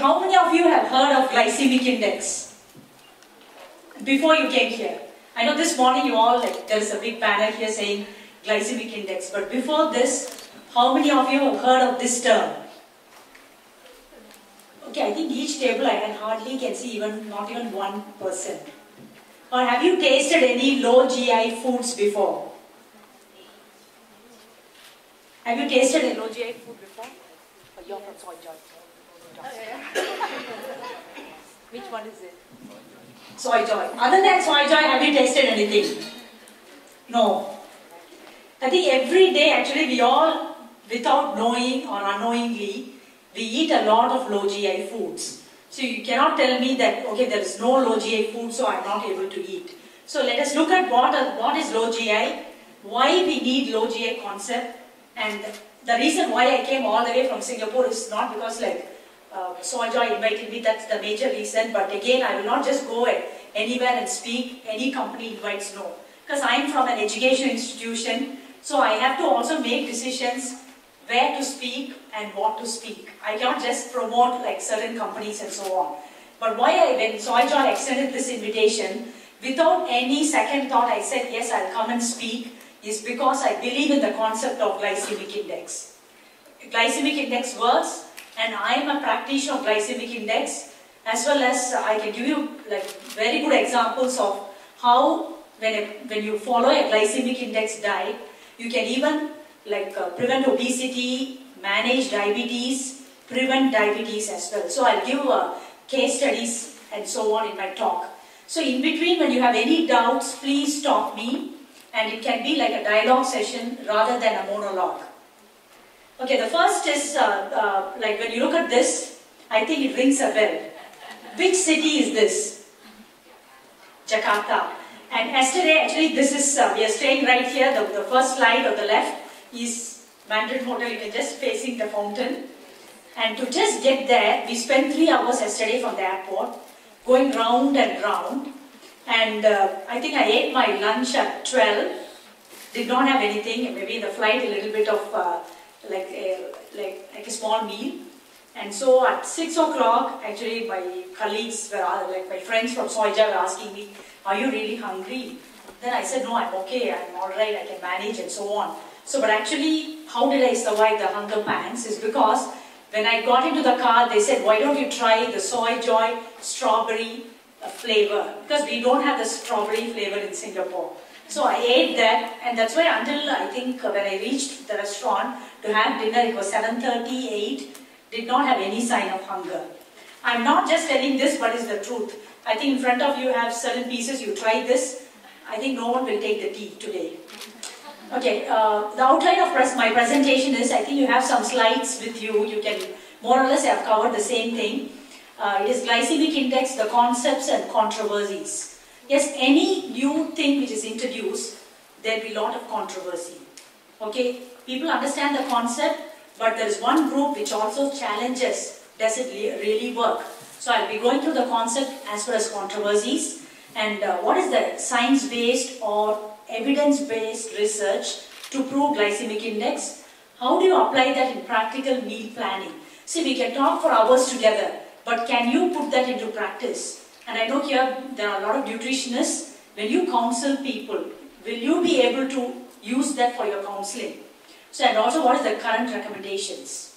how many of you have heard of glycemic index? Before you came here. I know this morning you all, there is a big banner here saying glycemic index. But before this, how many of you have heard of this term? Okay, I think each table I hardly can see not even one person. Or have you tasted any low GI foods before? Have you tasted a low GI food before? Or you're from Soy Joy? Which one is it? Soy Joy. Other than Soy Joy, have you tasted anything? No. I think every day actually we all, without knowing or unknowingly, we eat a lot of low GI foods. So you cannot tell me that, okay, there is no low GI food, so I'm not able to eat. So let us look at what is low GI, why we need low GI concept, and the reason why I came all the way from Singapore is not because Soy Joy invited me, that's the major reason, but again I will not just go anywhere and speak, any company invites, no. Because I am from an education institution, so I have to also make decisions where to speak and what to speak. I cannot just promote certain companies and so on. But when Soy Joy extended this invitation, without any second thought I said yes, I'll come and speak, is because I believe in the concept of glycemic index. Glycemic index works, and I am a practitioner of glycemic index, as well as I can give you very good examples of how when you follow a glycemic index diet, you can even prevent obesity, manage diabetes, prevent diabetes as well. So I'll give case studies and so on in my talk. So in between, when you have any doubts, please stop me, and it can be like a dialogue session rather than a monologue. Okay, the first is when you look at this, I think it rings a bell. Which city is this? Jakarta. And yesterday, actually, this is we are staying right here. The first slide on the left is Mandarin Hotel. You can just facing the fountain. And to just get there, we spent 3 hours yesterday from the airport, going round and round. And I think I ate my lunch at 12. Did not have anything. Maybe in the flight a little bit of a small meal. And so at 6 o'clock, actually my colleagues were my friends from Soy Joy were asking me, "Are you really hungry?" Then I said, "No, I'm okay. I'm all right. I can manage," and so on. So, but actually, how did I survive the hunger pangs? Is because when I got into the car, they said, "Why don't you try the Soy Joy strawberry flavor?" Because we don't have the strawberry flavor in Singapore. So I ate that, and that's why until I think when I reached the restaurant to have dinner, it was 7:30, 8, did not have any sign of hunger. I'm not just telling this, but it's the truth. I think in front of you have certain pieces, you try this. I think no one will take the tea today. Okay, the outline of my presentation is, I think you have some slides with you. You can more or less have covered the same thing. It is glycemic index, the concepts and controversies. Yes, any new thing which is introduced, there will be a lot of controversy. Okay, people understand the concept, but there is one group which also challenges, does it really work? So I'll be going through the concept as well as controversies, and what is the science-based or evidence-based research to prove glycemic index? How do you apply that in practical meal planning? See, we can talk for hours together, but can you put that into practice? And I know here there are a lot of nutritionists. When you counsel people, will you be able to use that for your counseling? So, and also what is the current recommendations?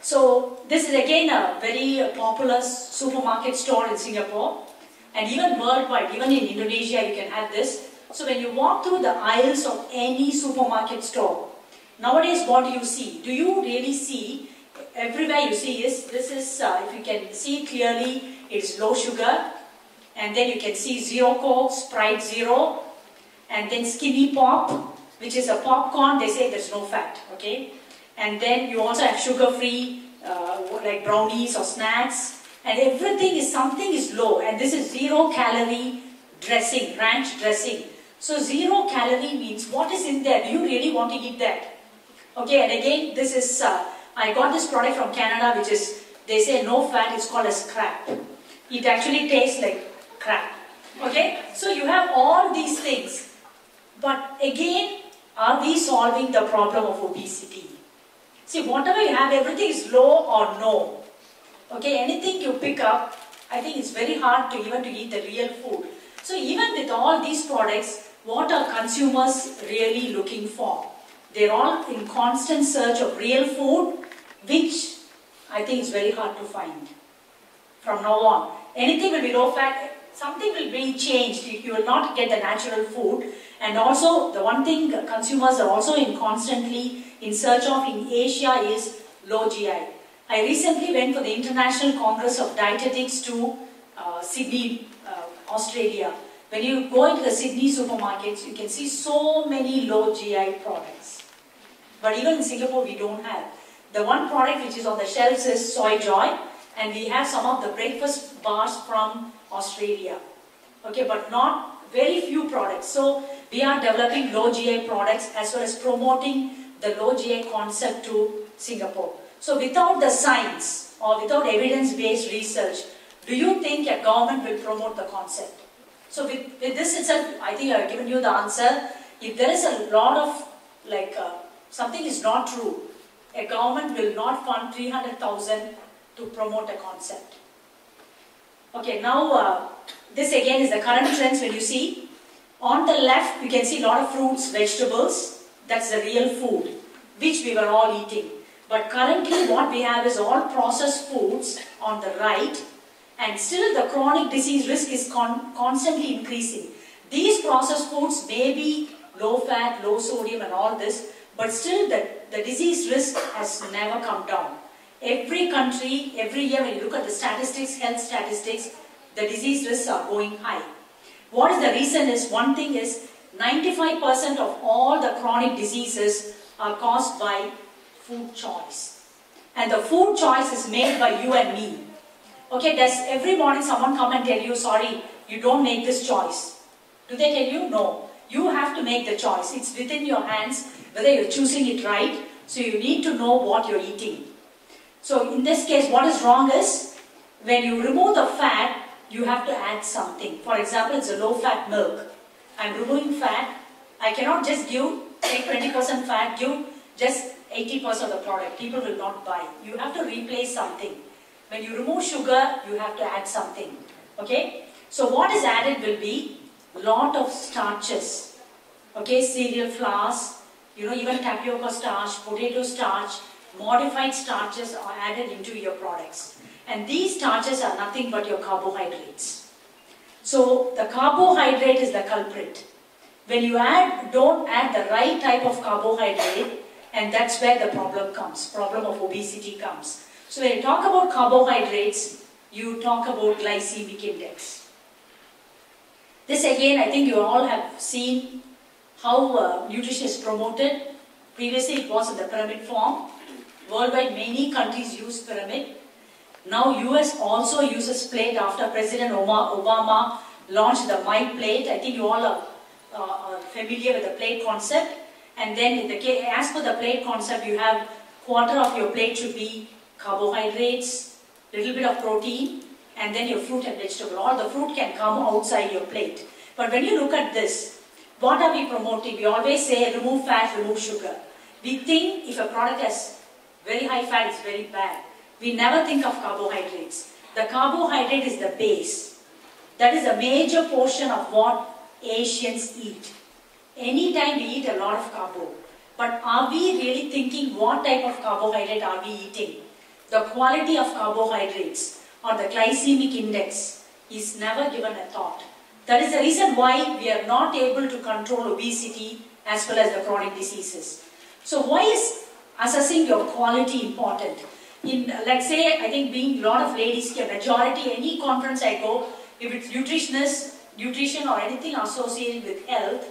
So this is again a very popular supermarket store in Singapore, and even worldwide, even in Indonesia you can have this. So when you walk through the aisles of any supermarket store, nowadays what do you see? Do you really see, everywhere you see is, this is, if you can see clearly, it's low sugar, and then you can see Zero Coke, Sprite Zero, and then Skinny Pop, which is a popcorn, they say there's no fat, okay? And then you also have sugar-free, like brownies or snacks, and everything is, something is low, and this is 0-calorie dressing, ranch dressing. So 0 calorie means what is in there? Do you really want to eat that? Okay, and again, this is, I got this product from Canada, which is, they say no fat, it's called as crap. It actually tastes like crap. Okay, so you have all these things. But again, are we solving the problem of obesity? See, whatever you have, everything is low or no. Okay, anything you pick up, I think it's very hard to even to eat the real food. So even with all these products, what are consumers really looking for? They're all in constant search of real food, which I think is very hard to find from now on. Anything will be low fat, something will be changed. You will not get the natural food. And also, the one thing consumers are also constantly in search of in Asia is low GI. I recently went for the International Congress of Dietetics to Sydney, Australia. When you go into the Sydney supermarkets, you can see so many low GI products. But even in Singapore, we don't have. The one product which is on the shelves is Soy Joy, and we have some of the breakfast bars from Australia. Okay, but not very few products. So we are developing low GI products as well as promoting the low GI concept to Singapore. So without the science or without evidence-based research, do you think a government will promote the concept? So with this itself, I think I have given you the answer. If there is a lot of, something is not true, a government will not fund 300,000 to promote a concept. Okay, now this again is the current trends when you see. On the left, you can see a lot of fruits, vegetables. That's the real food, which we were all eating. But currently what we have is all processed foods on the right, and still the chronic disease risk is constantly increasing. These processed foods may be low fat, low sodium and all this, but still the disease risk has never come down. Every country, every year when you look at the statistics, health statistics, the disease risks are going high. What is the reason is, one thing is 95% of all the chronic diseases are caused by food choice. And the food choice is made by you and me. Okay, does every morning someone come and tell you, sorry, you don't make this choice? Do they tell you? No. You have to make the choice. It's within your hands whether you're choosing it right. So you need to know what you're eating. So in this case, what is wrong is, when you remove the fat, you have to add something. For example, it's a low-fat milk. I'm removing fat. I cannot just take 20% fat, give just 80% of the product. People will not buy. You have to replace something. When you remove sugar, you have to add something. Okay? So what is added will be a lot of starches. Okay? Cereal flours, even tapioca starch, potato starch, modified starches are added into your products. And these starches are nothing but your carbohydrates. So the carbohydrate is the culprit. When you don't add the right type of carbohydrate, and that's where the problem of obesity comes. So when you talk about carbohydrates, you talk about glycemic index. This again, I think you all have seen how nutrition is promoted. Previously it was in the pyramid form. Worldwide, many countries use pyramid. Now US also uses plate after President Obama launched the My Plate. I think you all are familiar with the plate concept. And then as per the plate concept, you have quarter of your plate should be carbohydrates, little bit of protein, and then your fruit and vegetable. All the fruit can come outside your plate. But when you look at this, what are we promoting? We always say remove fat, remove sugar. We think if a product has very high fat, it's very bad. We never think of carbohydrates. The carbohydrate is the base. That is a major portion of what Asians eat. Anytime we eat a lot of carbo. But are we really thinking what type of carbohydrate are we eating? The quality of carbohydrates or the glycemic index is never given a thought. That is the reason why we are not able to control obesity as well as the chronic diseases. So why is assessing your quality important? Let's say, I think being a lot of ladies here, majority, any conference I go, if it's nutrition or anything associated with health,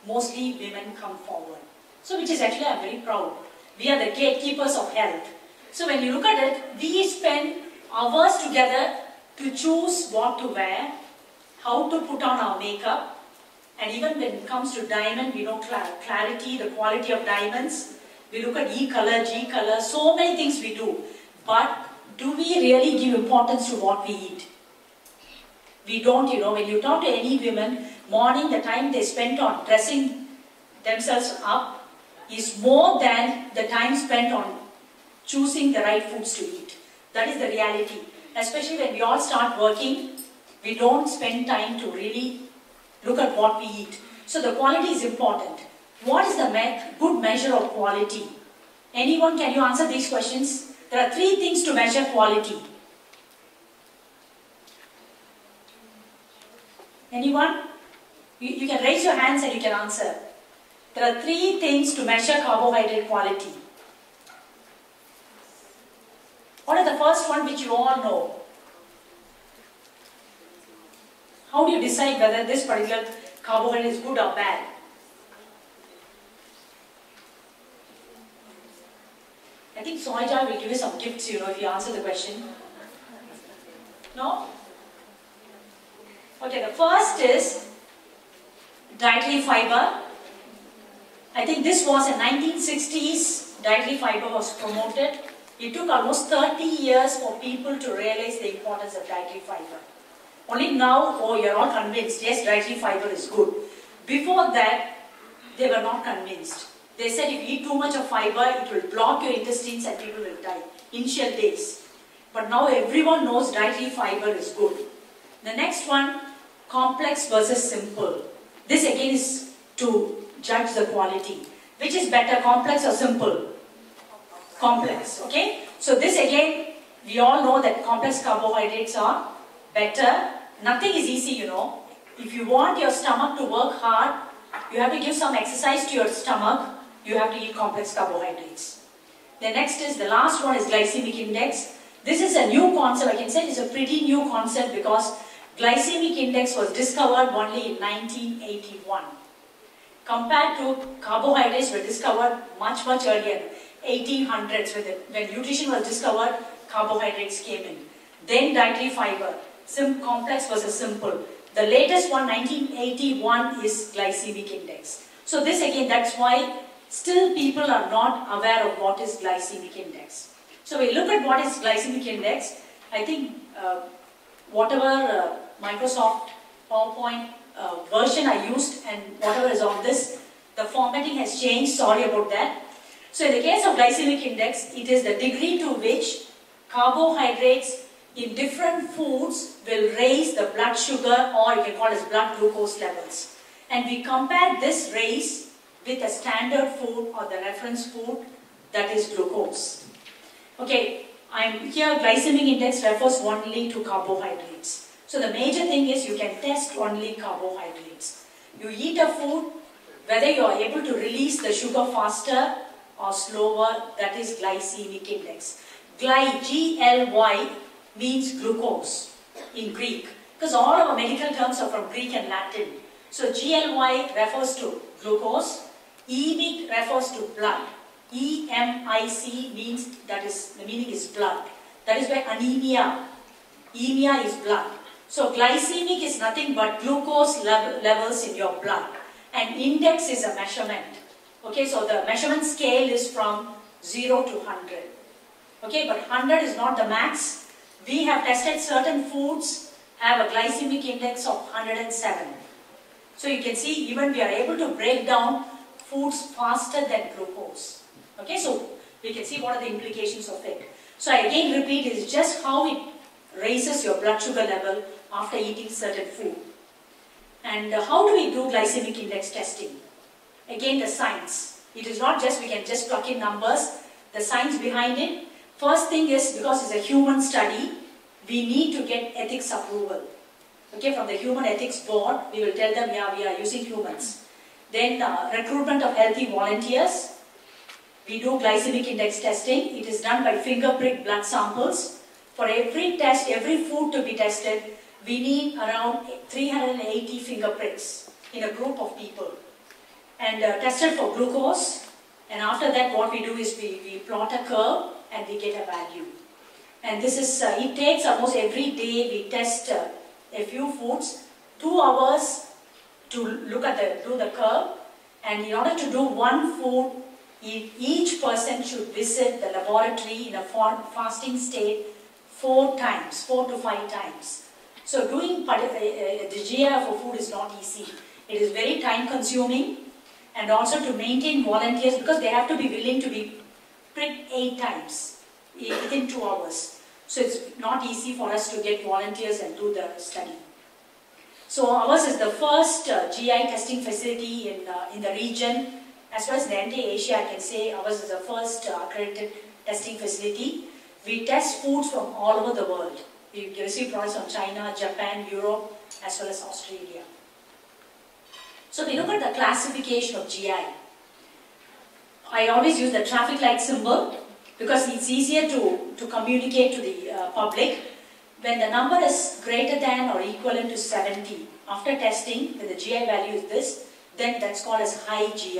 mostly women come forward. So which is actually, I'm very proud. We are the gatekeepers of health. So when you look at it, we spend hours together to choose what to wear, how to put on our makeup, and even when it comes to diamond, we know clarity, the quality of diamonds. We look at E color, G color, so many things we do. But do we really give importance to what we eat? We don't, when you talk to any women, morning, the time they spent on dressing themselves up is more than the time spent on choosing the right foods to eat. That is the reality. Especially when we all start working, we don't spend time to really look at what we eat. So the quality is important. What is the good measure of quality? Anyone, can you answer these questions? There are 3 things to measure quality. Anyone? You can raise your hands and you can answer. There are 3 things to measure carbohydrate quality. What is the first one which you all know? How do you decide whether this particular carbohydrate is good or bad? I think Soija will give you some gifts, if you answer the question. No? Okay, the first is dietary fiber. I think this was in 1960s, dietary fiber was promoted. It took almost 30 years for people to realize the importance of dietary fiber. Only now, you're all convinced, yes, dietary fiber is good. Before that, they were not convinced. They said if you eat too much of fiber, it will block your intestines and people will die. Initial days. But now everyone knows dietary fiber is good. The next one, complex versus simple. This again is to judge the quality. Which is better, complex or simple? Complex, okay? So this again, we all know that complex carbohydrates are better. Nothing is easy, If you want your stomach to work hard, you have to give some exercise to your stomach. You have to eat complex carbohydrates. The next is, the last one is glycemic index. This is a new concept. I can say it's a pretty new concept because glycemic index was discovered only in 1981. Compared to carbohydrates were discovered much earlier, 1800s, when nutrition was discovered, carbohydrates came in. Then dietary fiber, complex versus simple. The latest one, 1981, is glycemic index. So this again, that's why still people are not aware of what is glycemic index. So we look at what is glycemic index. I think whatever Microsoft PowerPoint version I used and whatever is on this, the formatting has changed, sorry about that. So in the case of glycemic index, it is the degree to which carbohydrates in different foods will raise the blood sugar, or you can call it blood glucose levels. And we compare this raise with a standard food or the reference food, that is glucose. Okay, here glycemic index refers only to carbohydrates. So the major thing is you can test only carbohydrates. You eat a food, whether you are able to release the sugar faster or slower, that is glycemic index. G-L-Y means glucose in Greek, because all our medical terms are from Greek and Latin. So G-L-Y refers to glucose, emic refers to blood, E-M-I-C means, the meaning is blood. That is why anemia is blood. So glycemic is nothing but glucose levels in your blood, and index is a measurement. Okay, so the measurement scale is from 0 to 100. Okay, but 100 is not the max. We have tested certain foods have a glycemic index of 107. So you can see even we are able to break down foods faster than glucose. Okay, so we can see what are the implications of it. So I again repeat, it is just how it raises your blood sugar level after eating certain food. And how do we do glycemic index testing? Again, the science. It is not just we can just plug in numbers. The science behind it. First thing is, because it's a human study, we need to get ethics approval. Okay, from the Human Ethics Board, we will tell them, yeah, we are using humans. Then recruitment of healthy volunteers. We do glycemic index testing. It is done by finger prick blood samples. For every test, every food to be tested, we need around 380 finger pricks in a group of people. And tested for glucose. And after that, what we do is we plot a curve and we get a value. And this is, it takes almost every day we test a few foods, 2 hours to look at do the curve. And in order to do one food, each person should visit the laboratory in a fasting state 4 times, 4 to 5 times. So doing the GI of a food is not easy. It is very time consuming, and also to maintain volunteers, because they have to be willing to be pricked 8 times within 2 hours. So it's not easy for us to get volunteers and do the study. So ours is the first GI testing facility in the region. As well as in the entire Asia, I can say ours is the first accredited testing facility. We test foods from all over the world. We receive products from China, Japan, Europe, as well as Australia. So we look at the classification of GI. I always use the traffic light symbol because it's easier to communicate to the public. When the number is greater than or equivalent to 70, after testing, when the GI value is this, then that's called as high GI.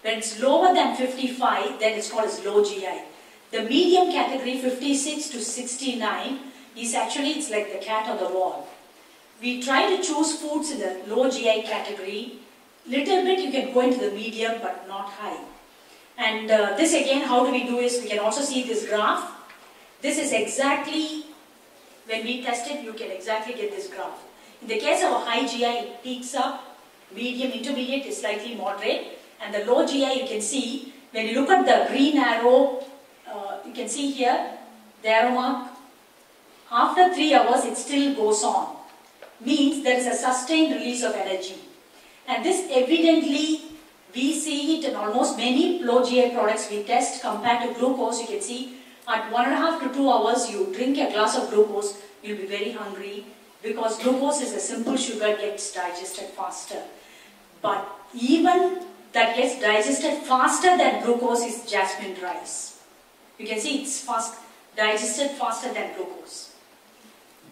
When it's lower than 55, then it's called as low GI. The medium category, 56 to 69, is actually, it's like the cat on the wall. We try to choose foods in the low GI category. Little bit you can go into the medium, but not high. And this again, how do we do is, we can also see this graph. This is exactly, when we test it, you can exactly get this graph. In the case of a high GI, it peaks up, medium, intermediate is slightly moderate, and the low GI you can see, when you look at the green arrow, you can see here, the arrow mark, after 3 hours it still goes on. Means there is a sustained release of energy. And this evidently, we see it in almost many low GI products we test compared to glucose. You can see at 1.5 to 2 hours you drink a glass of glucose, you'll be very hungry because glucose is a simple sugar, gets digested faster. But even that gets digested faster than glucose is jasmine rice. You can see it's digested faster than glucose.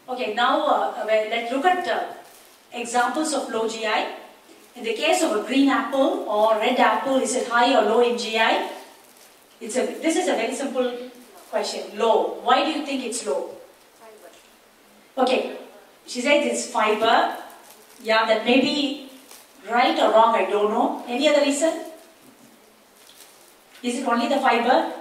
Okay, now let's look at examples of low GI. In the case of a green apple or red apple, is it high or low in GI? This is a very simple question. Low. Why do you think it's low? Fiber. Okay, she said it's fiber. Yeah, that may be right or wrong, I don't know. Any other reason? Is it only the fiber?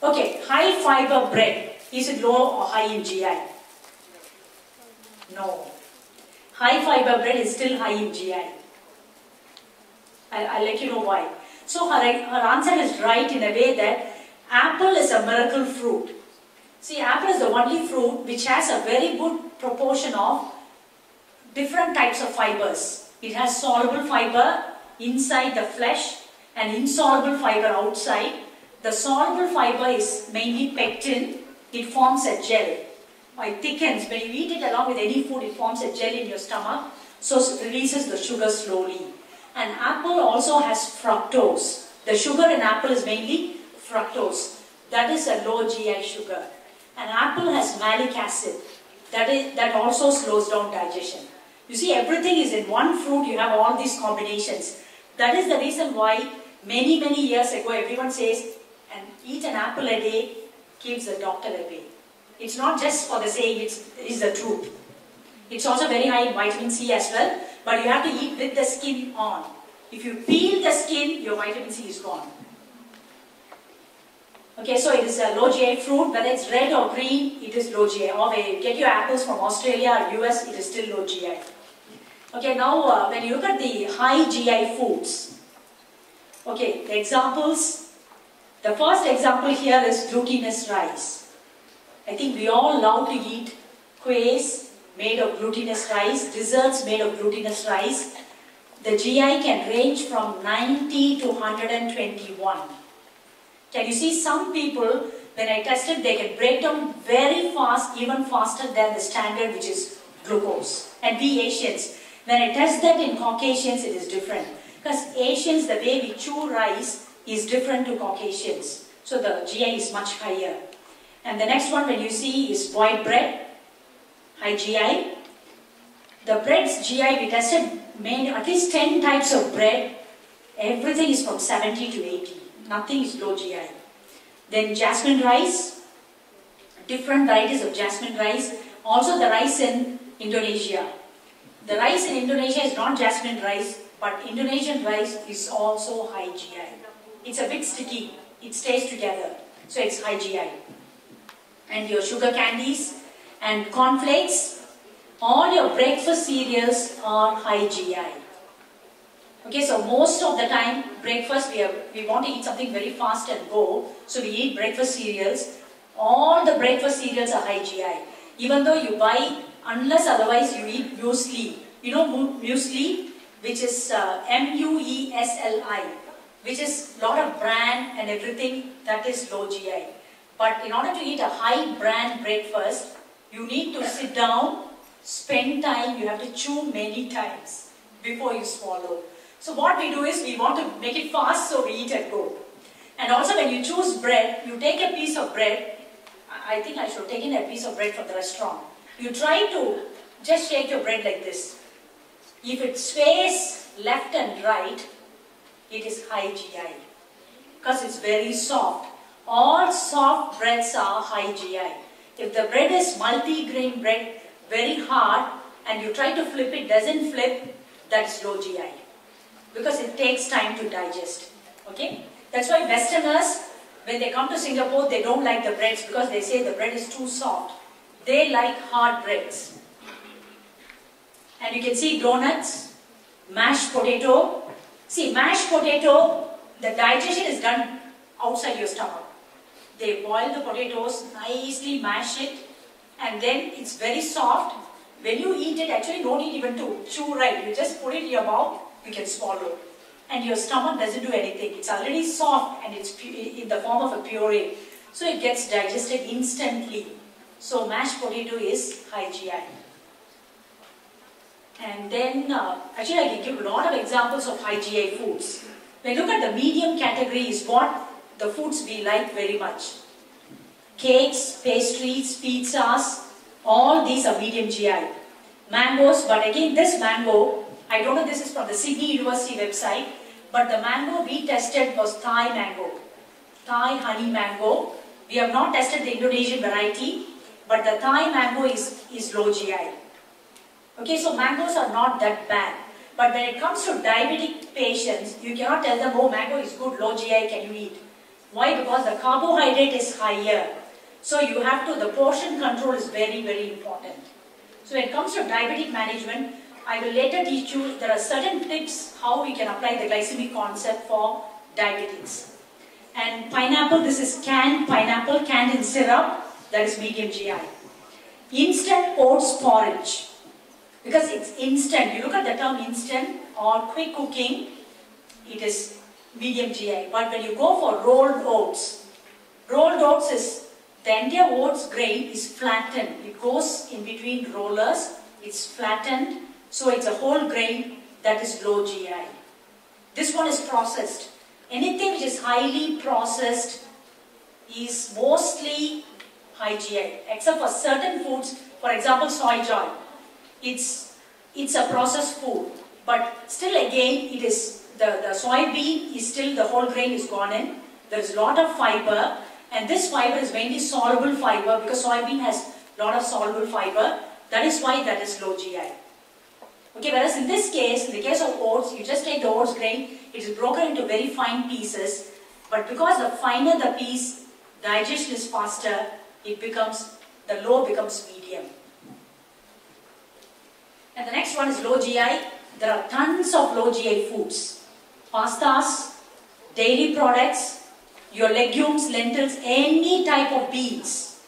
Okay, high fiber bread. Is it low or high in GI? No. High fiber bread is still high in GI. I'll let you know why. So her answer is right in a way that apple is a miracle fruit. See, apple is the only fruit which has a very good proportion of different types of fibers. It has soluble fiber inside the flesh and insoluble fiber outside. The soluble fiber is mainly pectin. It forms a gel. It thickens. When you eat it along with any food, it forms a gel in your stomach, so it releases the sugar slowly. And apple also has fructose. The sugar in apple is mainly fructose. That is a low GI sugar. And apple has malic acid. That also slows down digestion. You see, everything is in one fruit. You have all these combinations. That is the reason why many years ago everyone says, and eat an apple a day keeps the doctor away. It's not just for the saying, it's the truth. It's also very high in vitamin C as well, but you have to eat with the skin on. If you peel the skin, your vitamin C is gone. Okay, so it is a low GI fruit, whether it's red or green, it is low GI. Or when you get your apples from Australia or US, it is still low GI. Okay, now when you look at the high GI foods, okay, the examples, the first example here is glutinous rice. I think we all love to eat quays made of glutinous rice, desserts made of glutinous rice. The GI can range from 90 to 121. Can you see some people, when I tested, they can break down very fast, even faster than the standard, which is glucose. And we Asians, when I test that in Caucasians, it is different. Because Asians, the way we chew rice is different to Caucasians. So the GI is much higher. And the next one when you see is white bread, high GI. The bread's GI, we tested at least 10 types of bread. Everything is from 70 to 80. Nothing is low GI. Then jasmine rice, different varieties of jasmine rice. Also the rice in Indonesia. The rice in Indonesia is not jasmine rice, but Indonesian rice is also high GI. It's a bit sticky. It stays together. So it's high GI. And your sugar candies and cornflakes, all your breakfast cereals are high GI. Okay, so most of the time, breakfast, we want to eat something very fast and go, so we eat breakfast cereals. All the breakfast cereals are high GI. Even though you buy, unless otherwise you eat muesli. You know muesli, which is M-U-E-S-L-I, which is lot of bran and everything, that is low GI. But in order to eat a high bran breakfast, you need to sit down, spend time, you have to chew many times before you swallow. So what we do is we want to make it fast, so we eat and go. And also when you choose bread, you take a piece of bread. I think I should have taken a piece of bread from the restaurant. You try to just shake your bread like this. If it sways left and right, it is high GI. Because it's very soft. All soft breads are high GI. If the bread is multi-grain bread, very hard, and you try to flip it, doesn't flip, that's low GI. Because it takes time to digest. Okay? That's why Westerners, when they come to Singapore, they don't like the breads because they say the bread is too soft. They like hard breads. And you can see donuts, mashed potato. See, mashed potato, the digestion is done outside your stomach. They boil the potatoes, nicely mash it, and then it's very soft. When you eat it, actually don't need even to chew right. You just put it in your mouth, you can swallow. And your stomach doesn't do anything. It's already soft and it's in the form of a puree. So it gets digested instantly. So mashed potato is high GI. And then, actually I can give a lot of examples of high GI foods. When you look at the medium category is what the foods we like very much. Cakes, pastries, pizzas, all these are medium GI. Mangoes, but again this mango, I don't know, this is from the Sydney University website, but the mango we tested was Thai mango. Thai honey mango. We have not tested the Indonesian variety, but the Thai mango is low GI. Okay, so mangoes are not that bad. But when it comes to diabetic patients, you cannot tell them, oh, mango is good, low GI, can you eat? Why? Because the carbohydrate is higher. So you have to, the portion control is very, very important. So when it comes to diabetic management, I will later teach you, there are certain tips how we can apply the glycemic concept for diabetics. And pineapple, this is canned pineapple, canned in syrup, that is medium GI. Instant oats porridge, because it's instant. You look at the term instant or quick cooking, it is medium GI. But when you go for rolled oats is, the entire oats grain is flattened. It goes in between rollers, it's flattened. So it's a whole grain that is low GI. This one is processed. Anything which is highly processed is mostly high GI, except for certain foods, for example soy joy. It's a processed food, but still again it is, the soybean is still, the whole grain is gone in. There is a lot of fiber, and this fiber is mainly soluble fiber because soybean has a lot of soluble fiber. That is why that is low GI. Okay, whereas in this case, in the case of oats, you just take the oats grain, it is broken into very fine pieces, but because the finer the piece, digestion is faster, it becomes, the low becomes medium. And the next one is low GI. There are tons of low GI foods. Pastas, dairy products, your legumes, lentils, any type of beans.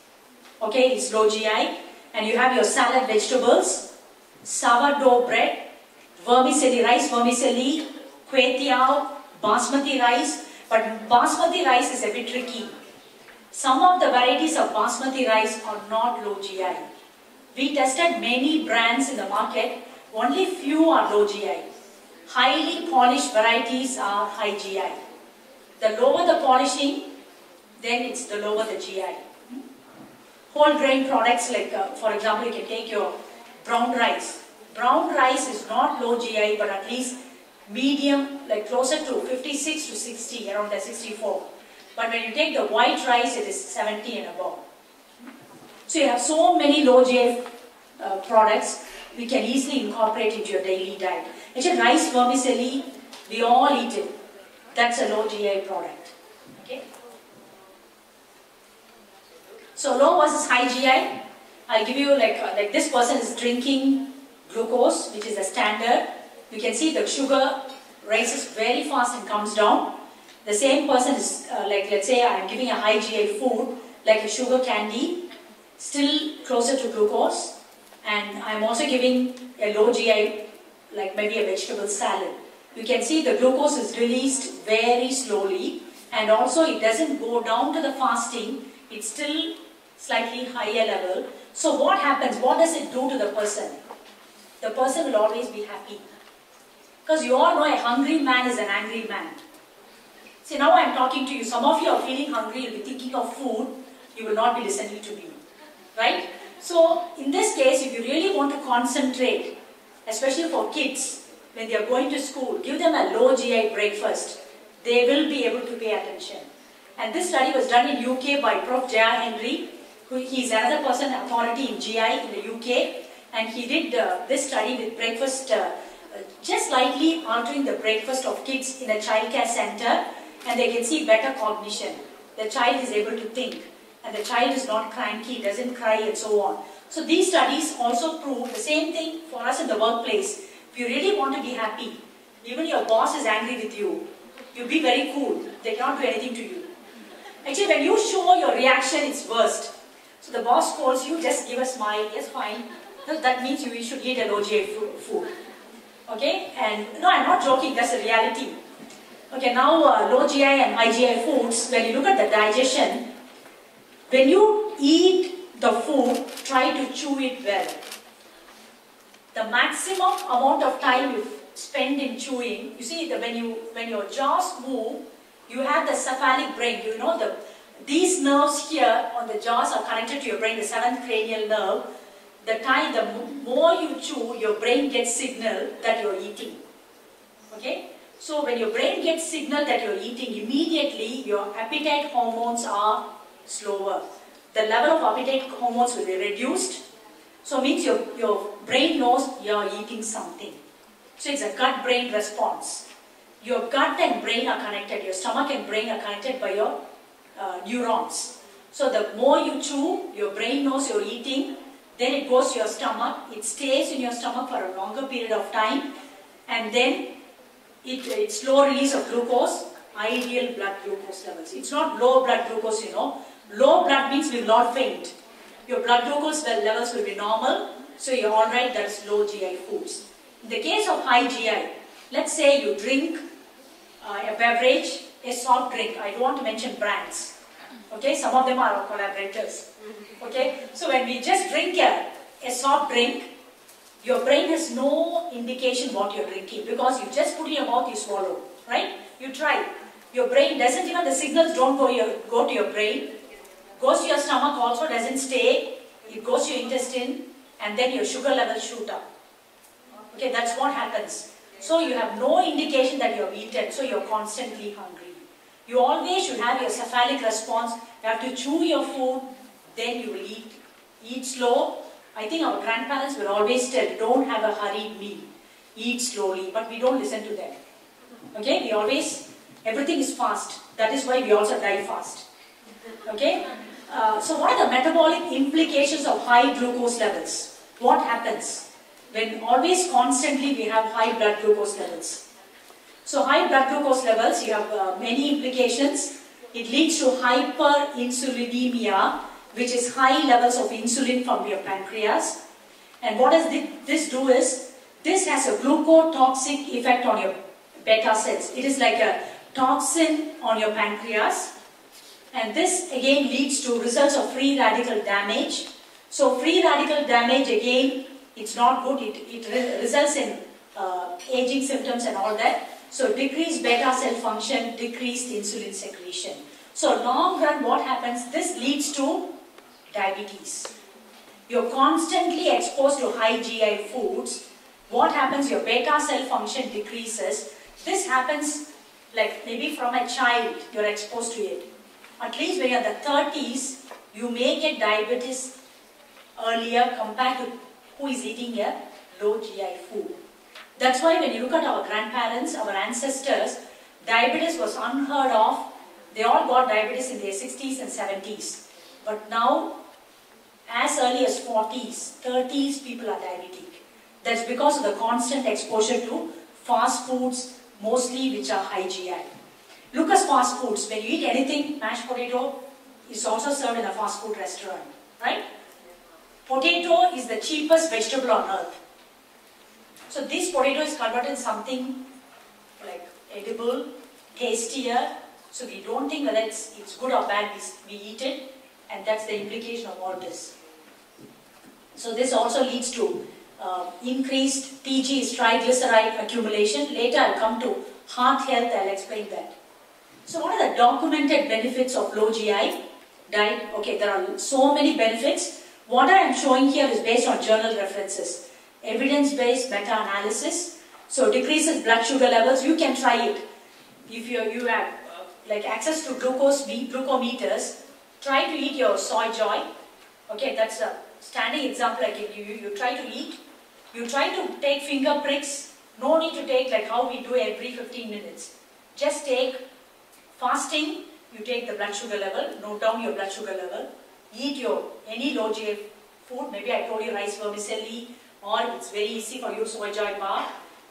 Okay, it's low GI. And you have your salad vegetables, sourdough bread, vermicelli rice, kway teow, basmati rice. But basmati rice is a bit tricky. Some of the varieties of basmati rice are not low GI. We tested many brands in the market, only few are low GI. Highly polished varieties are high GI. The lower the polishing, then it's the lower the GI. Whole grain products like, for example, you can take your brown rice. Brown rice is not low GI, but at least medium, like closer to 56 to 60, around the 64. But when you take the white rice, it is 70 and above. So you have so many low GI products we can easily incorporate into your daily diet. Actually, rice vermicelli, we all eat it. That's a low GI product. Okay. So low versus high GI. I'll give you like this person is drinking glucose, which is a standard. You can see the sugar rises very fast and comes down. The same person is like, let's say I'm giving a high GI food, like a sugar candy, still closer to glucose, and I'm also giving a low GI, like maybe a vegetable salad. You can see the glucose is released very slowly, and also it doesn't go down to the fasting, it's still slightly higher level. So what happens? What does it do to the person? The person will always be happy. Because you all know a hungry man is an angry man. See, now I am talking to you. Some of you are feeling hungry, you'll be thinking of food, you will not be listening to me. Right? So, in this case, if you really want to concentrate, especially for kids, when they are going to school, give them a low GI breakfast. They will be able to pay attention. And this study was done in UK by Prof. Jaya Henry, he is another person, authority in GI in the UK, and he did this study with breakfast, just slightly altering the breakfast of kids in a childcare center, and they can see better cognition. The child is able to think, and the child is not cranky, doesn't cry, and so on. So these studies also prove the same thing for us in the workplace. If you really want to be happy, even your boss is angry with you, you be very cool. They cannot do anything to you. Actually, when you show your reaction, it's worst. So the boss calls you, just give a smile, yes, fine. That means you should eat a low GI food. Okay? And no, I'm not joking, that's the reality. Okay, now low GI and high GI foods, when you look at the digestion, when you eat the food, try to chew it well. The maximum amount of time you spend in chewing, you see that when your jaws move, you have the cephalic brain. You know these nerves here on the jaws are connected to your brain, the 7th cranial nerve. The more you chew, your brain gets signal that you're eating. Okay? So when your brain gets signal that you're eating, immediately your appetite hormones are slower. The level of appetite hormones will be reduced. So it means your brain knows you're eating something. So it's a gut-brain response. Your gut and brain are connected. Your stomach and brain are connected by your neurons. So the more you chew, your brain knows you're eating. Then it goes to your stomach. It stays in your stomach for a longer period of time. And then it's slow release of glucose, ideal blood glucose levels. It's not low blood glucose, you know. Low blood means we will not faint. Your blood glucose levels will be normal. So you're alright, that's low GI foods. In the case of high GI, let's say you drink a beverage, a soft drink. I don't want to mention brands. Okay, some of them are our collaborators. Okay, so when we just drink a soft drink, your brain has no indication what you're drinking because you just put in your mouth, you swallow, right? You try. Your brain doesn't, even the signals don't go to your brain. Goes to your stomach also, doesn't stay. It goes to your intestine and then your sugar levels shoot up. Okay, that's what happens. So you have no indication that you have eaten, so you're constantly hungry. You always should have your cephalic response. You have to chew your food, then you will eat. Eat slow. I think our grandparents will always tell, don't have a hurried meal. Eat slowly, but we don't listen to them. Okay, we always, everything is fast. That is why we also die fast. Okay, so what are the metabolic implications of high glucose levels? What happens when always constantly we have high blood glucose levels? So high blood glucose levels, you have many implications. It leads to hyperinsulinemia, which is high levels of insulin from your pancreas. And what does this do is, this has a glucotoxic effect on your beta cells. It is like a toxin on your pancreas. And this again leads to results of free radical damage. So free radical damage again, it's not good. It results in aging symptoms and all that. So decreased beta cell function, decreased insulin secretion. So long run, what happens? This leads to diabetes. You're constantly exposed to high GI foods. What happens? Your beta cell function decreases. This happens like maybe from a child, you're exposed to it. At least when you're in the 30s, you may get diabetes earlier compared to who is eating a low GI food. That's why when you look at our grandparents, our ancestors, diabetes was unheard of. They all got diabetes in their 60s and 70s. But now, as early as 40s, 30s, people are diabetic. That's because of the constant exposure to fast foods, mostly which are high GI. Look at fast foods. When you eat anything, mashed potato, is also served in a fast food restaurant, right? Potato is the cheapest vegetable on earth. So this potato is converted into something like edible, tastier. So we don't think whether it's good or bad, we eat it, and that's the implication of all this. So this also leads to increased TG, is triglyceride accumulation. Later I'll come to heart health, I'll explain that. So what are the documented benefits of low GI diet? Okay, there are so many benefits. What I am showing here is based on journal references. Evidence-based meta-analysis. So decreases blood sugar levels. You can try it. If you have like access to glucometers, try to eat your soy joy. Okay, that's a standing example. Like you try to eat. You try to take finger pricks. No need to take like how we do every 15 minutes. Just take fasting. You take the blood sugar level. Note down your blood sugar level. Eat your any low GI food. Maybe I told you rice vermicelli, or it's very easy for you, soy joy bar.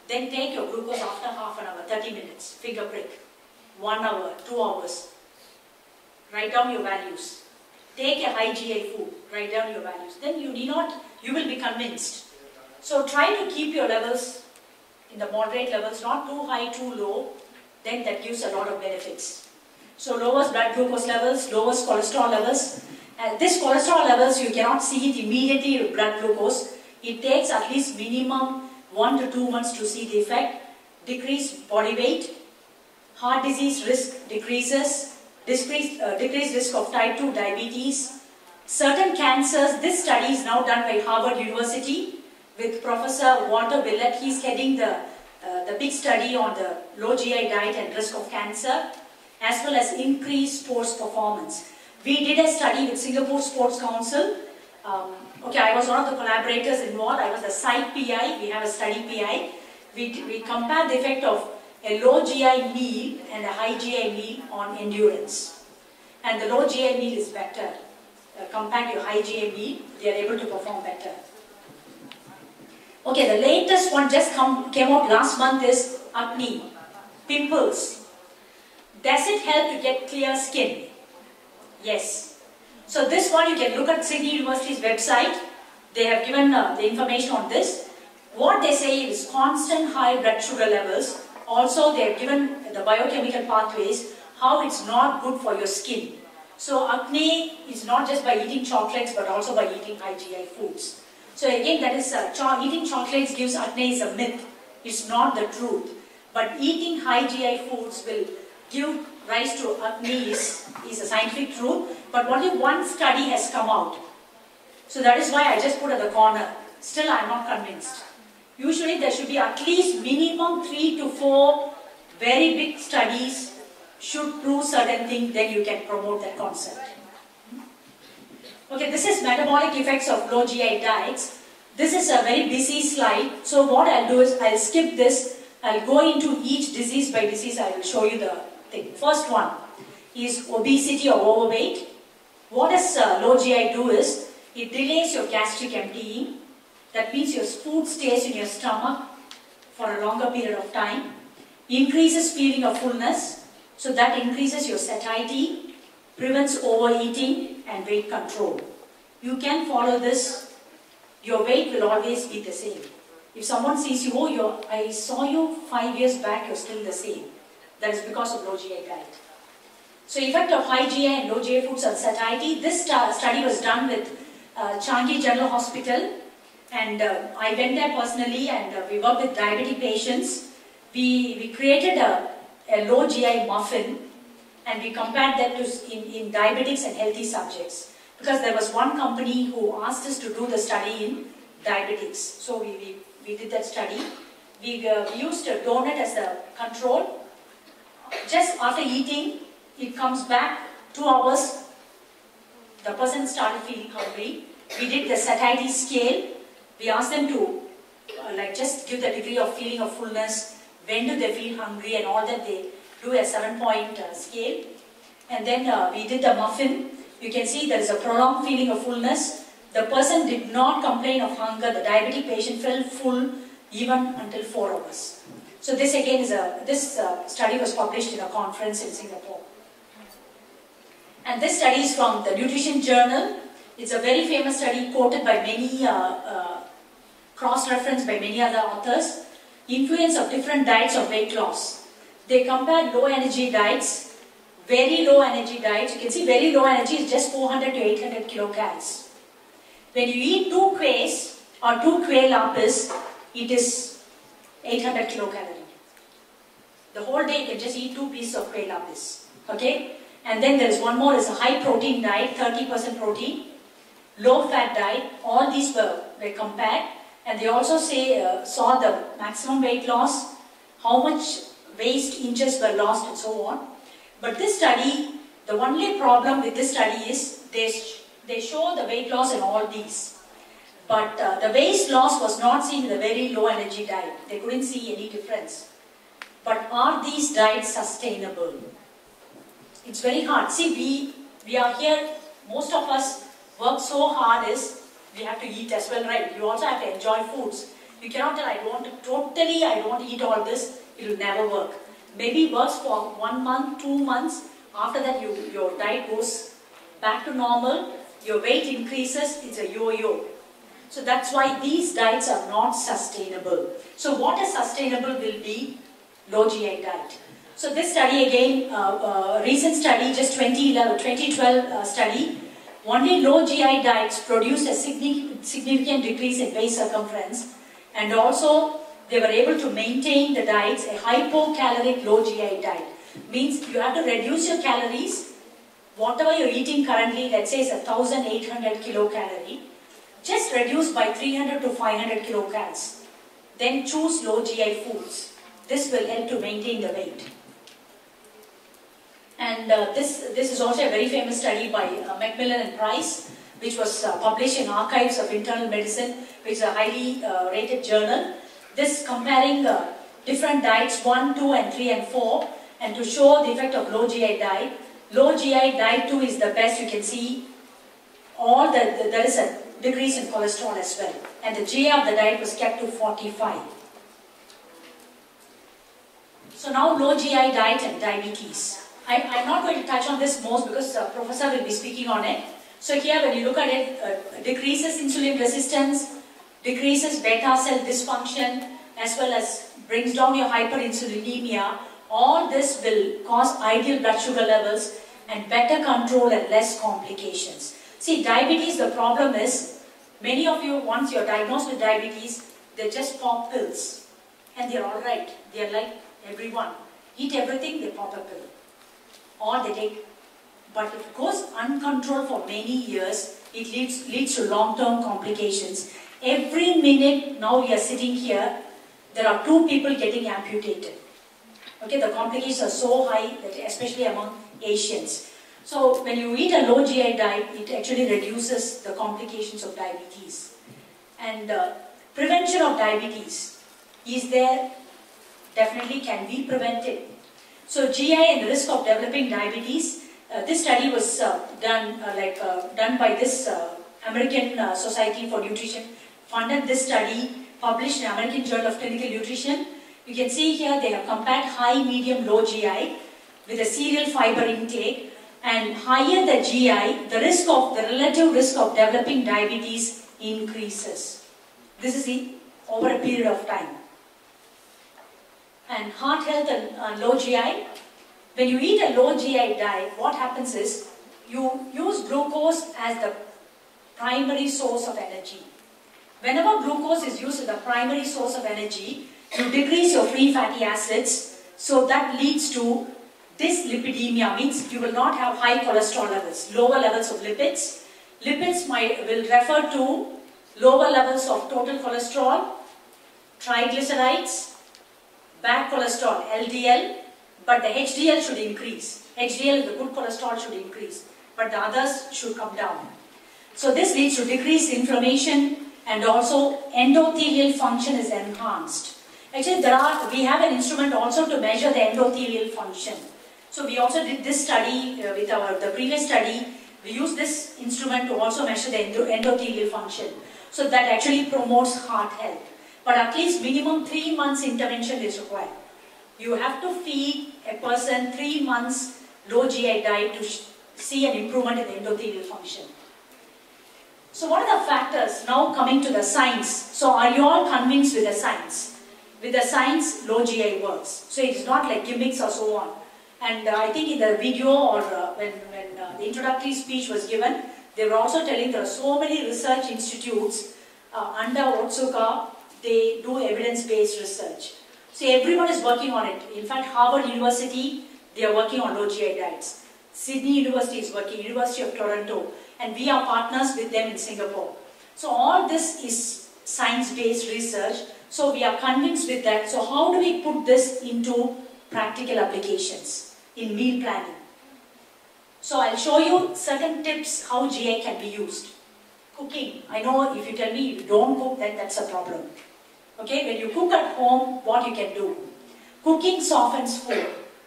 Then take your glucose after half an hour, 30 minutes, finger prick. 1 hour, 2 hours. Write down your values. Take a high GI food, write down your values. Then you will be convinced. So try to keep your levels in the moderate levels, not too high, too low. Then that gives a lot of benefits. So lowers blood glucose levels, lowers cholesterol levels. And this cholesterol levels, you cannot see it immediately with blood glucose. It takes at least minimum 1 to 2 months to see the effect. Decreased body weight, heart disease risk decreases, decreased risk of type 2 diabetes, certain cancers. This study is now done by Harvard University with Professor Walter Willett. He's heading the big study on the low GI diet and risk of cancer, as well as increased sports performance. We did a study with Singapore Sports Council. Okay, I was one of the collaborators involved. I was the site PI. We have a study PI. We compared the effect of a low GI meal and a high GI meal on endurance. And the low GI meal is better. Compared to high GI meal, they are able to perform better. Okay, the latest one just came out last month is acne, pimples. Does it help to get clear skin? Yes. So this one you can look at Sydney University's website. They have given the information on this. What they say is constant high blood sugar levels. Also they have given the biochemical pathways, how it's not good for your skin. So acne is not just by eating chocolates but also by eating high GI foods. So again, that is eating chocolates gives acne is a myth. It's not the truth. But eating high GI foods will give rise to acne is a scientific truth. But only one study has come out. So that is why I just put at the corner. Still I am not convinced. Usually there should be at least minimum 3 to 4 very big studies should prove certain things, then you can promote that concept. Okay, this is metabolic effects of low GI diets. This is a very busy slide. So what I'll do is I'll skip this. I'll go into each disease by disease. I will show you the thing. First one is obesity or overweight. What does low GI do is it delays your gastric emptying. That means your food stays in your stomach for a longer period of time. Increases feeling of fullness. So that increases your satiety, prevents overeating and weight control. You can follow this. Your weight will always be the same. If someone sees you, oh, I saw you 5 years back, you're still the same. That is because of low GI diet. So effect of high GI and low GI foods on satiety. This study was done with Changi General Hospital. And I went there personally and we worked with diabetic patients. We created a low GI muffin and we compared that to in diabetics and healthy subjects. Because there was one company who asked us to do the study in diabetics. So we did that study. We used a donut as the control. Just after eating, it comes back 2 hours. The person started feeling hungry. We did the satiety scale. We asked them to just give the degree of feeling of fullness. When do they feel hungry and all that. They do a 7-point scale. And then we did the muffin. You can see there is a prolonged feeling of fullness. The person did not complain of hunger. The diabetic patient felt full even until 4 hours. So this again is this study was published in a conference in Singapore. And this study is from the Nutrition Journal. It's a very famous study quoted by many, cross-referenced by many other authors. Influence of different diets of weight loss. They compared low energy diets, very low energy diets. You can see very low energy is just 400 to 800 kilocalories. When you eat 2 quays or 2 quail lapis, it is 800 kilocalories. The whole day you can just eat 2 pieces of quail lapis. Okay? And then there is one more, is a high protein diet, 30% protein, low fat diet. All these were compared, and they also saw the maximum weight loss, how much waist inches were lost, and so on. But this study, the only problem with this study is they show the weight loss in all these. But the waist loss was not seen in the very low energy diet. They couldn't see any difference. But are these diets sustainable? It's very hard. See, we are here, most of us work so hard is we have to eat as well, right? You also have to enjoy foods. You cannot tell, I don't want to eat all this. It will never work. Maybe works for 1 month, 2 months. After that, your diet goes back to normal. Your weight increases. It's a yo-yo. So that's why these diets are not sustainable. So what is sustainable will be low GI diet. So this study again, recent study, just 2012 study, only low GI diets produced a significant decrease in waist circumference, and also they were able to maintain the diets, a hypocaloric low GI diet. Means you have to reduce your calories, whatever you're eating currently, let's say it's 1,800 kilocalorie, just reduce by 300 to 500 kilocalories. Then choose low GI foods. This will help to maintain the weight. And this is also a very famous study by Macmillan and Price, which was published in Archives of Internal Medicine, which is a highly rated journal. This comparing different diets 1, 2 and 3 and 4, and to show the effect of low GI diet. Low GI diet 2 is the best. You can see there is a decrease in cholesterol as well. And the GI of the diet was kept to 45. So now low GI diet and diabetes. I'm not going to touch on this most because the professor will be speaking on it. So here when you look at it, decreases insulin resistance, decreases beta cell dysfunction, as well as brings down your hyperinsulinemia. All this will cause ideal blood sugar levels and better control and less complications. See, diabetes, the problem is, many of you, once you're diagnosed with diabetes, they just pop pills. And they're alright. They're like everyone. Eat everything, they pop a pill. Or they take, but if it goes uncontrolled for many years, it leads to long-term complications. Every minute now we are sitting here, there are 2 people getting amputated. Okay, the complications are so high, that especially among Asians. So when you eat a low GI diet, it actually reduces the complications of diabetes. And prevention of diabetes is there, definitely can be prevented. So GI and the risk of developing diabetes, this study was done by this American Society for Nutrition, funded this study, published in American Journal of Clinical Nutrition. You can see here they have compared high, medium, low GI with a cereal fiber intake, and higher the GI, the relative risk of developing diabetes increases. This is over a period of time. And heart health and low GI. When you eat a low GI diet, what happens is you use glucose as the primary source of energy. Whenever glucose is used as the primary source of energy, you decrease your free fatty acids, so that leads to dyslipidemia, means you will not have high cholesterol levels, lower levels of lipids. Lipids will refer to lower levels of total cholesterol, triglycerides, bad cholesterol, LDL, but the HDL should increase. HDL, the good cholesterol, should increase, but the others should come down. So this leads to decreased inflammation, and also endothelial function is enhanced. Actually, we have an instrument also to measure the endothelial function. So we also did this study with the previous study. We used this instrument to also measure the endothelial function. So that actually promotes heart health. But at least minimum 3 months intervention is required. You have to feed a person 3 months low GI diet to see an improvement in the endothelial function. So what are the factors? Now coming to the science. So are you all convinced with the science? With the science, low GI works. So it is not like gimmicks or so on. And I think in the video or when the introductory speech was given, they were also telling there are so many research institutes under Otsuka, they do evidence-based research. So everyone is working on it. In fact, Harvard University, they are working on low GI diets. Sydney University is working, University of Toronto, and we are partners with them in Singapore. So all this is science-based research. So we are convinced with that. So how do we put this into practical applications in meal planning? So I'll show you certain tips how GI can be used. Cooking. I know if you tell me you don't cook, then that's a problem. Okay, when you cook at home, what you can do? Cooking softens food,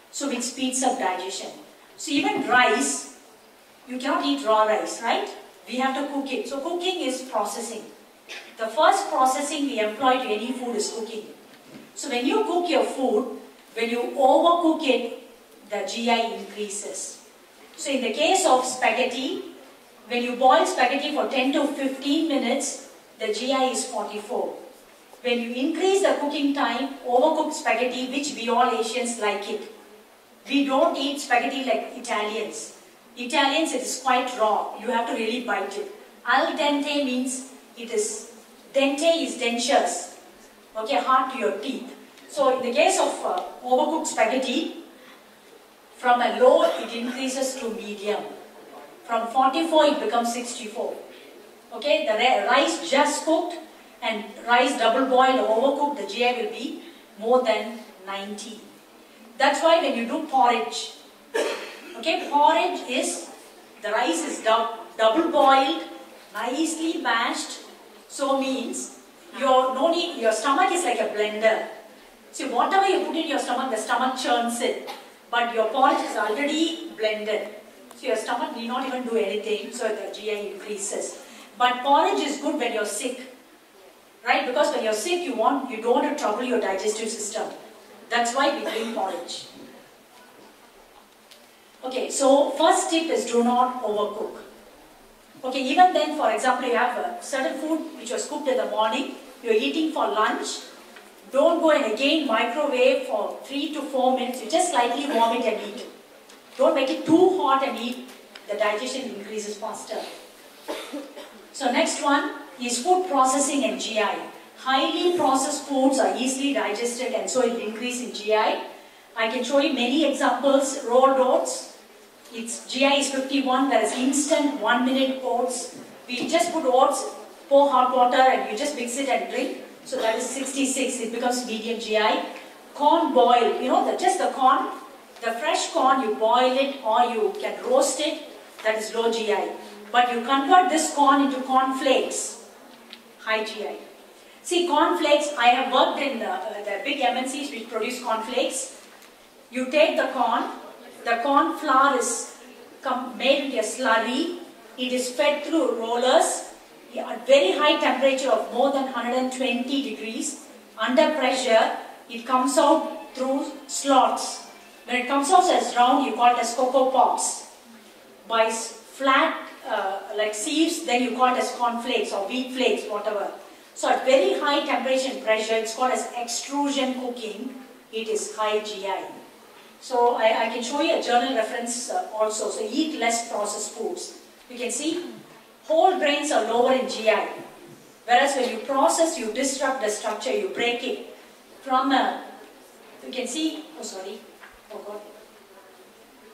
so it speeds up digestion. So even rice, you cannot eat raw rice, right? We have to cook it. So cooking is processing. The first processing we employ to any food is cooking. So when you cook your food, when you overcook it, the GI increases. So in the case of spaghetti, when you boil spaghetti for 10 to 15 minutes, the GI is 44. When you increase the cooking time, overcooked spaghetti, which we all Asians like it. We don't eat spaghetti like Italians. Italians, it is quite raw. You have to really bite it. Al dente means it is, dente is dentures. Okay, hard to your teeth. So in the case of overcooked spaghetti, from a low it increases to medium. From 44 it becomes 64. Okay, the rice just cooked and rice double boiled or overcooked, the GI will be more than 90. That's why when you do porridge, okay, porridge is, the rice is double boiled, nicely mashed, so means your stomach is like a blender. See, whatever you put in your stomach, the stomach churns it, but your porridge is already blended. So your stomach need not even do anything, so the GI increases. But porridge is good when you're sick. Right? Because when you're sick, you don't want to trouble your digestive system. That's why we drink porridge. Okay, so first tip is do not overcook. Okay, even then, for example, you have a certain food which was cooked in the morning, you're eating for lunch, don't go and again microwave for 3 to 4 minutes, you just slightly warm it and eat. Don't make it too hot and eat, the digestion increases faster. So next one is food processing and GI. Highly processed foods are easily digested and so it will increase in GI. I can show you many examples. Rolled oats, its GI is 51, whereas instant 1 minute oats, we just put oats, pour hot water and you just mix it and drink. So that is 66, it becomes medium GI. Corn boiled, you know, just the corn, the fresh corn, you boil it or you can roast it, that is low GI. But you convert this corn into corn flakes, high GI. See, corn flakes, I have worked in the big MNCs which produce corn flakes. You take the corn flour is made into a slurry, it is fed through rollers at very high temperature of more than 120 degrees. Under pressure, it comes out through slots. When it comes out as round, you call it as cocoa pops. By flat like sieves, then you call it as corn flakes or wheat flakes, whatever. So at very high temperature and pressure, it's called as extrusion cooking. It is high GI. So I can show you a journal reference also. So eat less processed foods. You can see whole grains are lower in GI. Whereas when you process, you disrupt the structure, you break it. From you can see,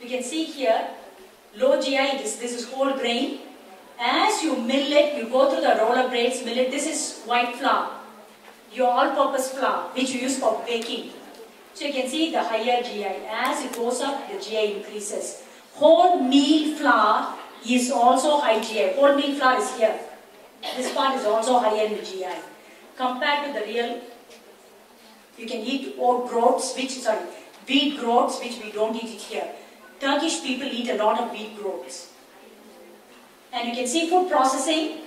you can see here, low GI, this is whole grain. As you mill it, you go through the roller blades, mill it. This is white flour, your all-purpose flour, which you use for baking. So you can see the higher GI. As it goes up, the GI increases. Whole meal flour is also high GI. Whole meal flour is here. This part is also higher in GI. Compared to the real, you can eat wheat groats, which we don't eat it here. Turkish people eat a lot of wheat groats. And you can see food processing.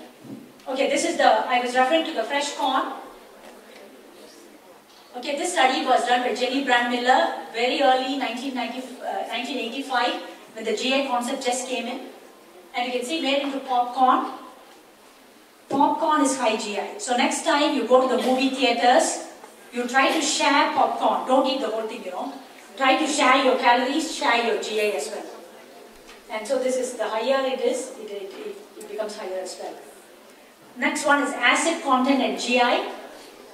Okay, this is I was referring to the fresh corn. Okay, this study was done by Jenny Brandmiller very early, 1985. when the GI concept just came in. And you can see made into popcorn. Popcorn is high GI. So next time you go to the movie theaters, you try to share popcorn. Don't eat the whole thing, you know. Try to share your calories, share your GI as well. And so this is, the higher it is, it becomes higher as well. Next one is acid content and GI.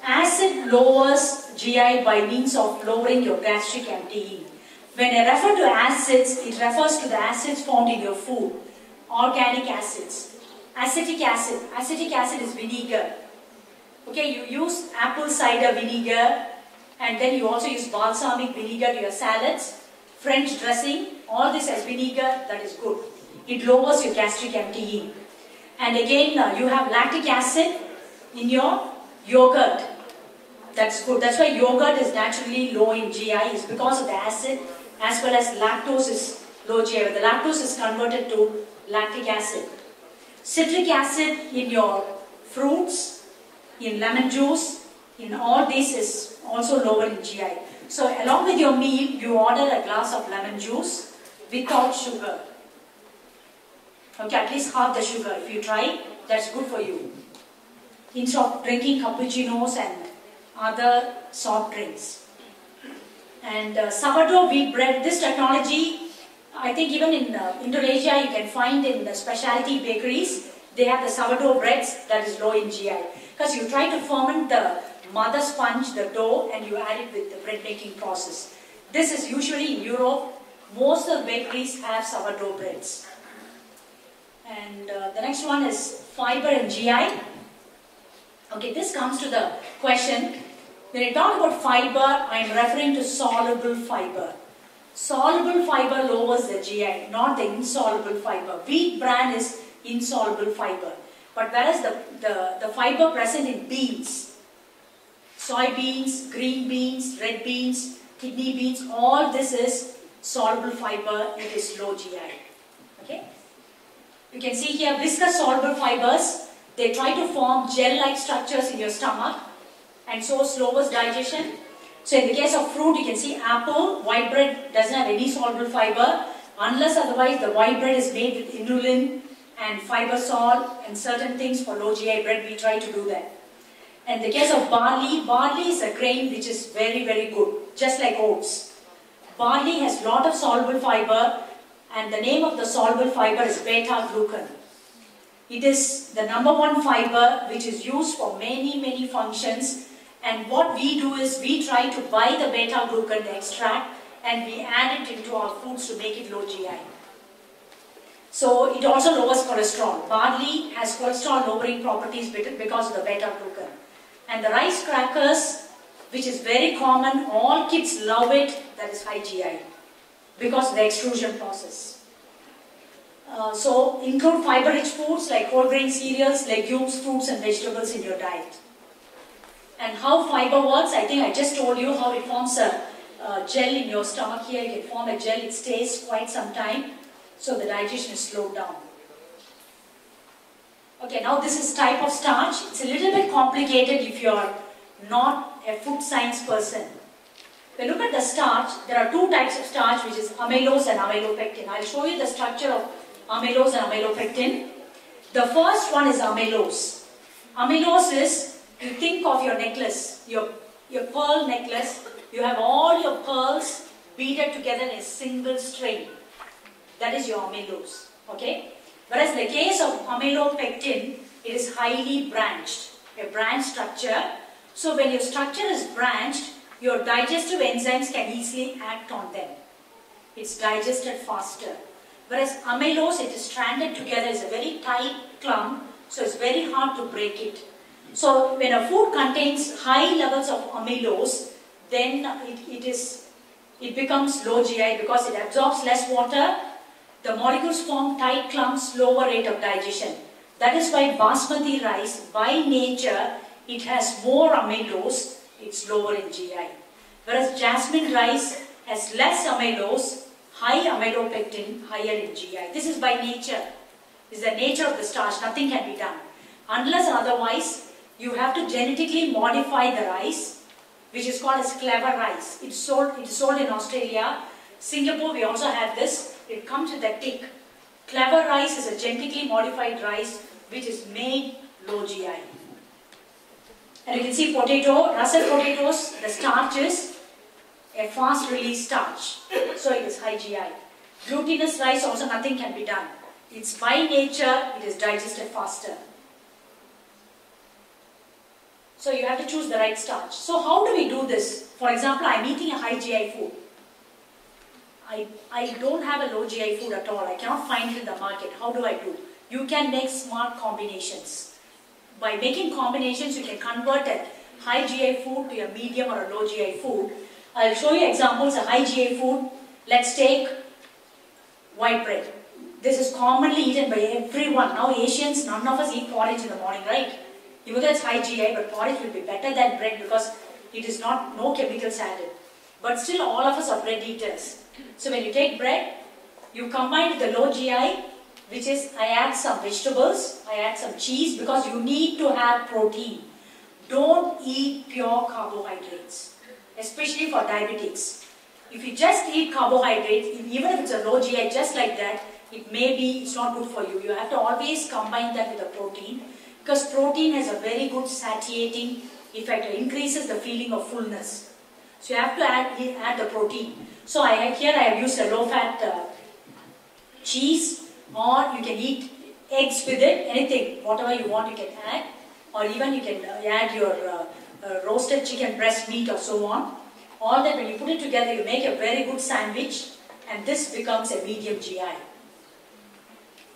Acid lowers GI by means of lowering your gastric emptying. When I refer to acids, it refers to the acids found in your food. Organic acids. Acetic acid. Acetic acid is vinegar. Okay, you use apple cider vinegar, and then you also use balsamic vinegar to your salads, French dressing, all this as vinegar, that is good. It lowers your gastric emptying. And again, you have lactic acid in your yogurt. That's good. That's why yogurt is naturally low in GI, is because of the acid, as well as lactose is low GI. The lactose is converted to lactic acid. Citric acid in your fruits, in lemon juice, in all this is also lower in GI. So along with your meal, you order a glass of lemon juice without sugar. Okay, at least half the sugar. If you try, that's good for you. Instead of drinking cappuccinos and other soft drinks. And sourdough wheat bread, this technology, I think even in Indonesia, you can find in the specialty bakeries, they have the sourdough breads that is low in GI. Because you try to ferment the mother sponge, the dough, and you add it with the bread making process. This is usually in Europe. Most of the bakeries have sourdough breads. And the next one is fiber and GI. Okay, this comes to the question. When I talk about fiber, I am referring to soluble fiber. Soluble fiber lowers the GI, not the insoluble fiber. Wheat bran is insoluble fiber. But whereas the fiber present in beans, soybeans, green beans, red beans, kidney beans, all this is soluble fiber, it is low GI. Okay? You can see here viscous soluble fibers, they try to form gel-like structures in your stomach and so lowers digestion. So in the case of fruit, you can see apple, white bread doesn't have any soluble fiber, unless otherwise the white bread is made with inulin and fiber salt and certain things for low GI bread, we try to do that. In the case of barley, barley is a grain which is very, very good, just like oats. Barley has a lot of soluble fiber, and the name of the soluble fiber is beta-glucan. It is the #1 fiber which is used for many, many functions. And what we do is we try to buy the beta-glucan extract and we add it into our foods to make it low GI. So it also lowers cholesterol. Barley has cholesterol lowering properties because of the beta-glucan. And the rice crackers, which is very common, all kids love it, that is high GI because of the extrusion process. So include fiber-rich foods like whole grain cereals, legumes, fruits and vegetables in your diet. And how fiber works, I think I just told you how it forms a gel in your stomach here. You can form a gel, it stays quite some time, so the digestion is slowed down. Okay, now this is type of starch. It's a little bit complicated if you're not a food science person. When you look at the starch, there are two types of starch, which is amylose and amylopectin. I'll show you the structure of amylose and amylopectin. The first one is amylose. Amylose is, you think of your necklace, your pearl necklace. You have all your pearls beaded together in a single string. That is your amylose. Okay? Whereas in the case of amylopectin, it is highly branched, a branch structure. So when your structure is branched, your digestive enzymes can easily act on them. It's digested faster. Whereas amylose, it is stranded together, it's a very tight clump, so it's very hard to break it. So when a food contains high levels of amylose, then it becomes low GI because it absorbs less water. The molecules form tight clumps, lower rate of digestion. That is why basmati rice, by nature, it has more amylose, it's lower in GI. Whereas jasmine rice has less amylose, high amylopectin, higher in GI. This is by nature. This is the nature of the starch, nothing can be done. Unless otherwise, you have to genetically modify the rice, which is called as clever rice. It's sold in Australia. Singapore, we also have this. it comes with a tick. Clever rice is a genetically modified rice which is made low GI. And you can see potato, russet potatoes, the starch is a fast release starch. So it is high GI. Glutinous rice also nothing can be done. It's by nature, it is digested faster. So you have to choose the right starch. So how do we do this? For example, I am eating a high GI food. I don't have a low GI food at all. I cannot find it in the market. How do I do? You can make smart combinations. By making combinations, you can convert a high GI food to a medium or a low GI food. I'll show you examples of high GI food. Let's take white bread. This is commonly eaten by everyone. Now Asians, none of us eat porridge in the morning, right? Even though it's high GI, but porridge will be better than bread because it is no chemicals added. But still all of us are bread eaters. So when you take bread, you combine with the low GI, which is I add some vegetables, I add some cheese because you need to have protein. Don't eat pure carbohydrates, especially for diabetics. If you just eat carbohydrates, even if it's a low GI just like that, it's not good for you. You have to always combine that with a protein because protein has a very good satiating effect. It increases the feeling of fullness. So you have to add the protein. So here I have used a low-fat cheese, or you can eat eggs with it, anything, whatever you want you can add, or even you can add your roasted chicken breast meat or so on. All that when you put it together, you make a very good sandwich and this becomes a medium GI.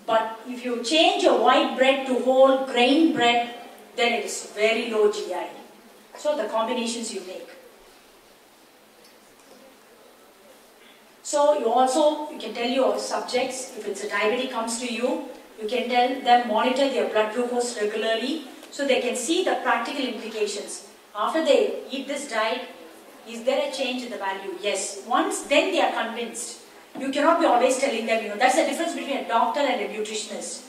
But if you change your white bread to whole grain bread, then it is very low GI. So the combinations you make. So you can tell your subjects, if it's a diabetic comes to you, you can tell them monitor their blood glucose regularly so they can see the practical implications. After they eat this diet, is there a change in the value? Yes. Once then they are convinced. You cannot be always telling them, that's the difference between a doctor and a nutritionist.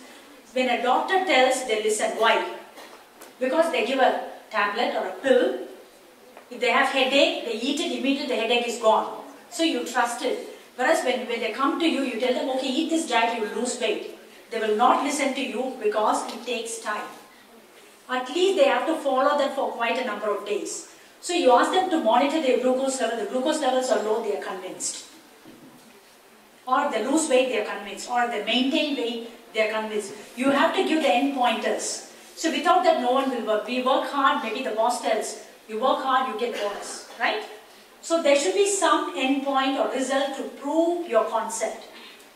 When a doctor tells, they listen. Why? Because they give a tablet or a pill. If they have headache, they eat it, immediately the headache is gone. So you trust it. Whereas when they come to you, you tell them, okay, eat this diet, you will lose weight. They will not listen to you because it takes time. At least they have to follow that for quite a number of days. So you ask them to monitor their glucose level. The glucose levels are low, they are convinced. Or if they lose weight, they are convinced. Or if they maintain weight, they are convinced. You have to give the end pointers. So without that, no one will work. We work hard, maybe the boss tells, you work hard, you get bonus, right? So there should be some end point or result to prove your concept.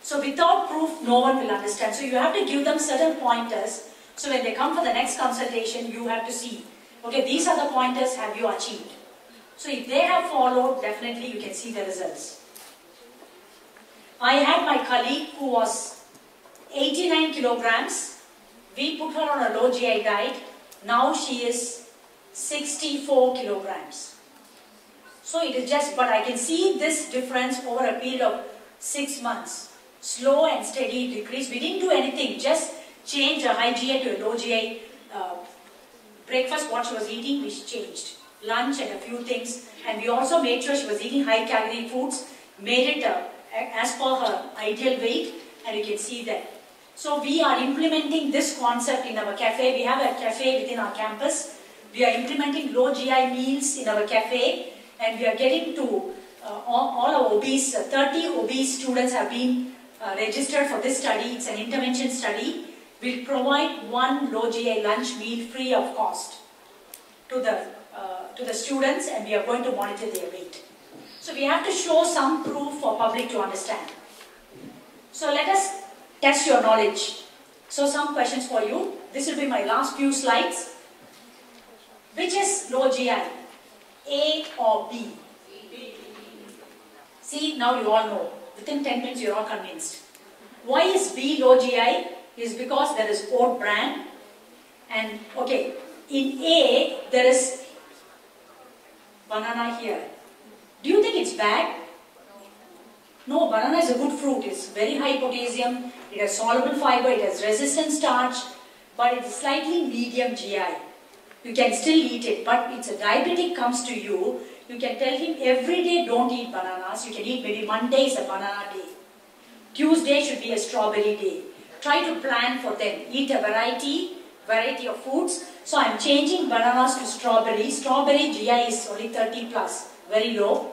So without proof, no one will understand. So you have to give them certain pointers. So when they come for the next consultation, you have to see, okay, these are the pointers, have you achieved? So if they have followed, definitely you can see the results. I had my colleague who was 89 kilograms. We put her on a low GI diet. Now she is 64 kilograms. So it is just, but I can see this difference over a period of 6 months. Slow and steady decrease. We didn't do anything, just change a high GI to a low GI. Breakfast, what she was eating, we changed. Lunch and a few things. And we also made sure she was eating high calorie foods, made it as per her ideal weight, and you can see that. So we are implementing this concept in our cafe. We have a cafe within our campus. We are implementing low GI meals in our cafe, and we are getting to all our obese, 30 obese students have been registered for this study. It's an intervention study. We'll provide one low GI lunch meal free of cost to the students, and we are going to monitor their weight. So we have to show some proof for public to understand. So let us test your knowledge. So some questions for you. This will be my last few slides. Which is low GI? A or B? See, now you all know. Within 10 minutes you are all convinced. Why is B low GI? Is because there is oat bran. And okay, in A there is banana here. Do you think it's bad? No, banana is a good fruit. It's very high potassium, it has soluble fiber, it has resistant starch, but it is slightly medium GI. You can still eat it, but it's a diabetic comes to you, you can tell him every day don't eat bananas. You can eat maybe Monday is a banana day. Tuesday should be a strawberry day. Try to plan for them. Eat a variety of foods. So I'm changing bananas to strawberry. Strawberry GI is only 30 plus, very low.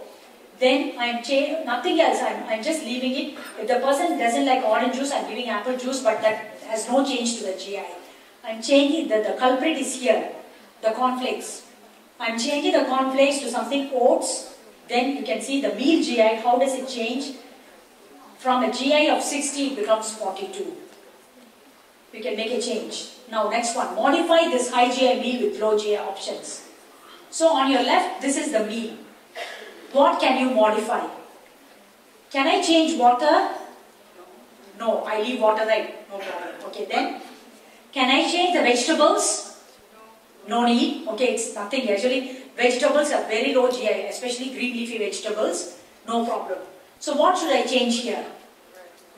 Then I'm changing nothing else. I'm just leaving it. If the person doesn't like orange juice, I'm giving apple juice, but that has no change to the GI. I'm changing the culprit is here, the cornflakes. I'm changing the cornflakes to something oats. Then you can see the meal GI. How does it change? From a GI of 60, it becomes 42. You can make a change. Now next one, modify this high GI meal with low GI options. So on your left, this is the meal. What can you modify? Can I change water? No, I leave water right. No problem. Okay, then. Can I change the vegetables? No need. Okay, it's nothing. Actually, vegetables are very low GI, especially green leafy vegetables. No problem. So what should I change here?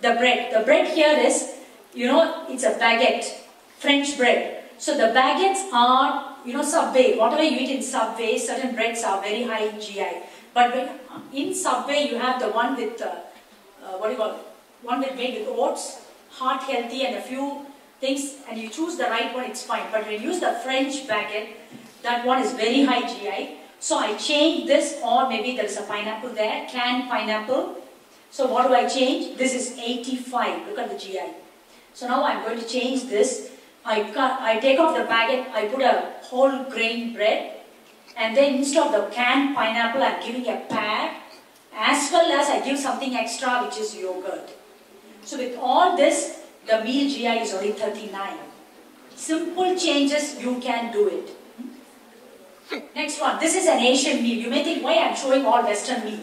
The bread. The bread here is, it's a baguette. French bread. So the baguettes are, Subway. Whatever you eat in Subway, certain breads are very high GI. But in Subway, you have the one with, one with made with oats, heart healthy and a few things, and you choose the right one, it's fine. But when you use the French baguette, that one is very high GI. So I change this, or maybe there is a pineapple there, canned pineapple. So what do I change? This is 85, look at the GI. So now I'm going to change this. I take off the baguette, I put a whole grain bread, and then instead of the canned pineapple, I'm giving a pear, as well as I give something extra, which is yogurt. So with all this, the meal GI is only 39. Simple changes, you can do it. Next one, this is an Asian meal. You may think, why I'm showing all Western meal?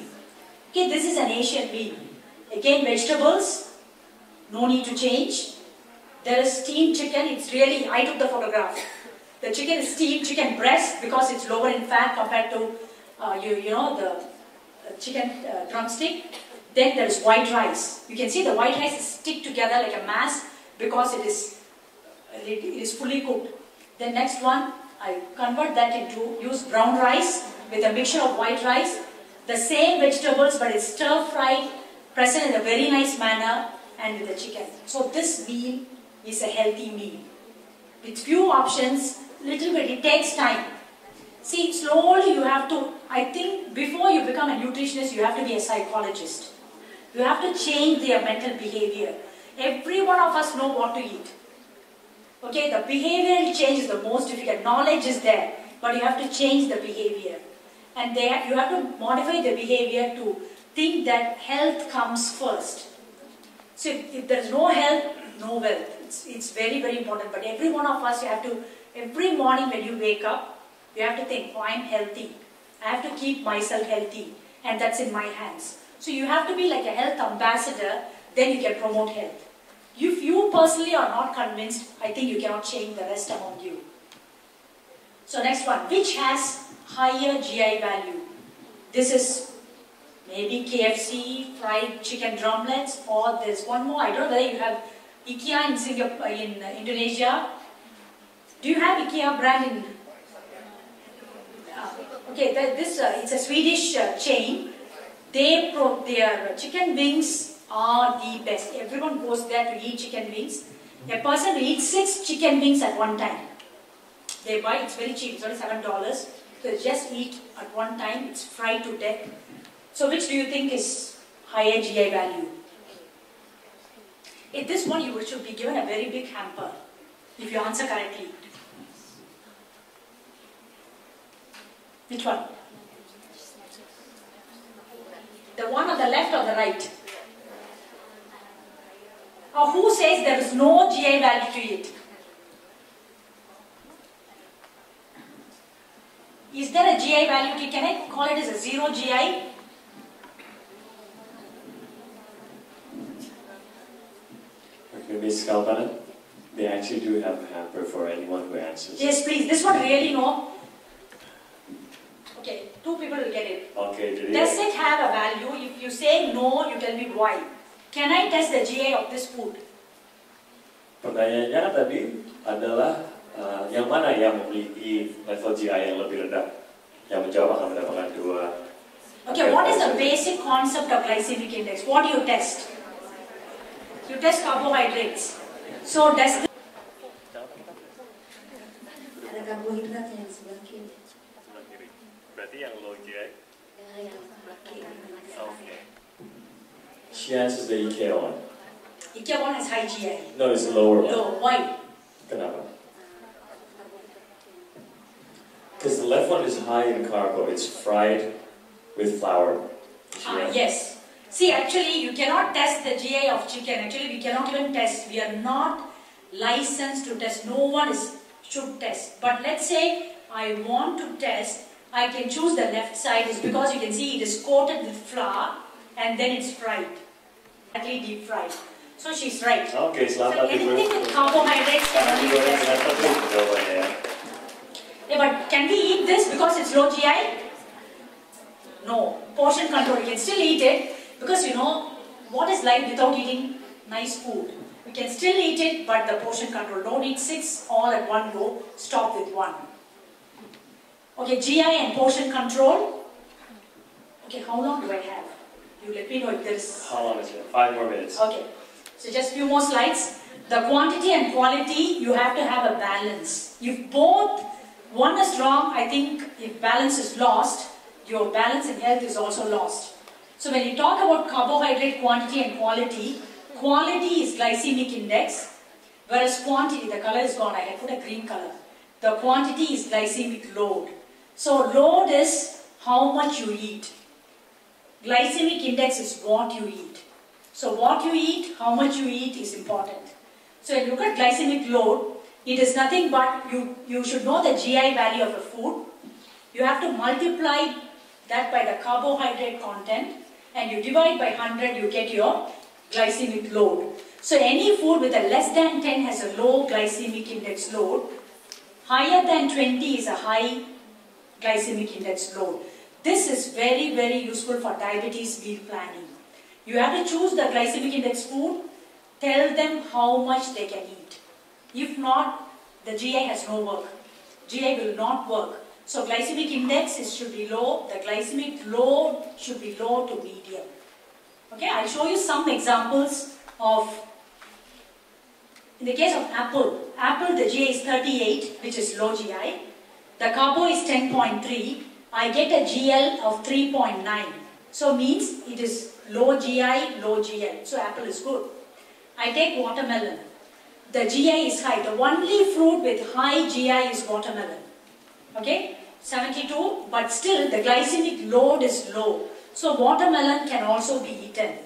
Okay, this is an Asian meal. Again, vegetables, no need to change. There is steamed chicken, it's really, I took the photograph. The chicken is steamed chicken breast because it's lower in fat compared to, the chicken drumstick. Then there is white rice. You can see the white rice is stick together like a mass because it is fully cooked. Then next one, I convert that into, use brown rice with a mixture of white rice. The same vegetables, but it's stir-fried, present in a very nice manner, and with the chicken. So this meal is a healthy meal. With few options, little bit, it takes time. See, slowly you have to, I think before you become a nutritionist, you have to be a psychologist. You have to change their mental behavior. Every one of us know what to eat. Okay, the behavioral change is the most difficult. Knowledge is there, but you have to change the behavior. And there, you have to modify the behavior to think that health comes first. So if there is no health, no wealth. It's very, very important. But every one of us, you have to, every morning when you wake up, you have to think, oh, I'm healthy. I have to keep myself healthy. And that's in my hands. So you have to be like a health ambassador, then you can promote health. If you personally are not convinced, I think you cannot change the rest among you. So next one, which has higher GI value? This is maybe KFC, fried chicken drumlets, or there's one more. I don't know whether you have IKEA in Singapore, in Indonesia. Do you have IKEA brand in? Okay, it's a Swedish chain. Their chicken wings are the best. Everyone goes there to eat chicken wings. A person will eat 6 chicken wings at one time. They buy, it's very cheap, it's only $7. So they just eat at one time, it's fried to death. So which do you think is higher GI value? In this one, you should be given a very big hamper, if you answer correctly. Which one? The one on the left or the right? Or who says there is no GI value to it? Is there a GI value to it? Can I call it as a zero GI? Okay, Ms. Kalpana, they actually do have a hamper for anyone who answers. Yes, please. This one really no. Okay, 2 people will get it. Okay, does it have a value? If you say no, you tell me why. Can I test the GI of this food? Pertanyaannya tadi adalah yang mana yang memiliki level GI yang lebih rendah? Yang menjawab akan mendapatkan 2. Okay, what is the basic concept of glycemic index? What do you test? test carbohydrates. So does Ada karbohidrat yang sebelah kiri. Sebelah kiri. Berarti yang low GI? Yang sebelah kiri. Okay. She answers the IKEA one. IKEA one has high GI. No, it's the lower one. Low. Why? Kenapa? Because the left one is high in carbo. It's fried with flour. Yes. See, actually, you cannot test the GI of chicken. Actually, we cannot even test. We are not licensed to test. No one should test. But let's say I want to test. I can choose the left side. Is because you can see it is coated with flour and then it's fried. Exactly deep fried. So she's right. Okay, So selamat anything with carbohydrates can only be tested. Yeah, but can we eat this because it's low GI? No. Portion control. You can still eat it because you know what is life without eating nice food. We can still eat it, but the portion control. Don't eat 6 all at one go. Stop with 1. Okay, GI and portion control. Okay, how long do I have? You let me know if there is. How long is it? 5 more minutes. Okay, so just few more slides. The quantity and quality, you have to have a balance. If both one is wrong, I think if balance is lost, your balance in health is also lost. So when you talk about carbohydrate quantity and quality, quality is glycemic index, whereas quantity, the color is gone, I had put a green color. The quantity is glycemic load. So load is how much you eat. Glycemic index is what you eat. So what you eat, how much you eat is important. So when you look at glycemic load, it is nothing but you should know the GI value of a food. You have to multiply that by the carbohydrate content and you divide by 100, you get your glycemic load. So any food with a less than 10 has a low glycemic index load. Higher than 20 is a high glycemic index load. This is very, very useful for diabetes meal planning. You have to choose the glycemic index food, tell them how much they can eat. If not, the GI has no work. GI will not work. So glycemic index should be low, the glycemic load should be low to medium. Okay, I'll show you some examples of, in the case of apple, the GI is 38, which is low GI. The carbo is 10.3, I get a GL of 3.9. So means it is low GI, low GL. So apple is good. I take watermelon. The GI is high. The only fruit with high GI is watermelon. Okay, 72, but still the glycemic load is low. So watermelon can also be eaten.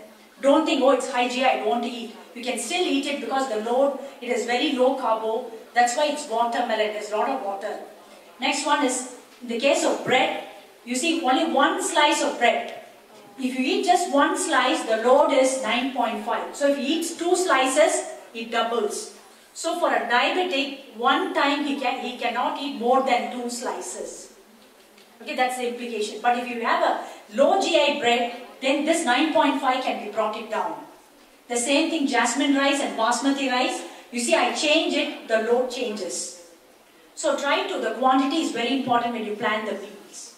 Don't think, oh, it's high GI, I don't want to eat. You can still eat it because the load, it is very low carbo. That's why it's watermelon, there's a lot of water. Next one is, in the case of bread, you see only one slice of bread. If you eat just one slice, the load is 9.5. So if he eats 2 slices, it doubles. So for a diabetic, one time he cannot eat more than 2 slices. Okay, that's the implication. But if you have a low GI bread, then this 9.5 can be brought it down. The same thing, jasmine rice and basmati rice. You see, I change it, the load changes. So the quantity is very important when you plan the meals.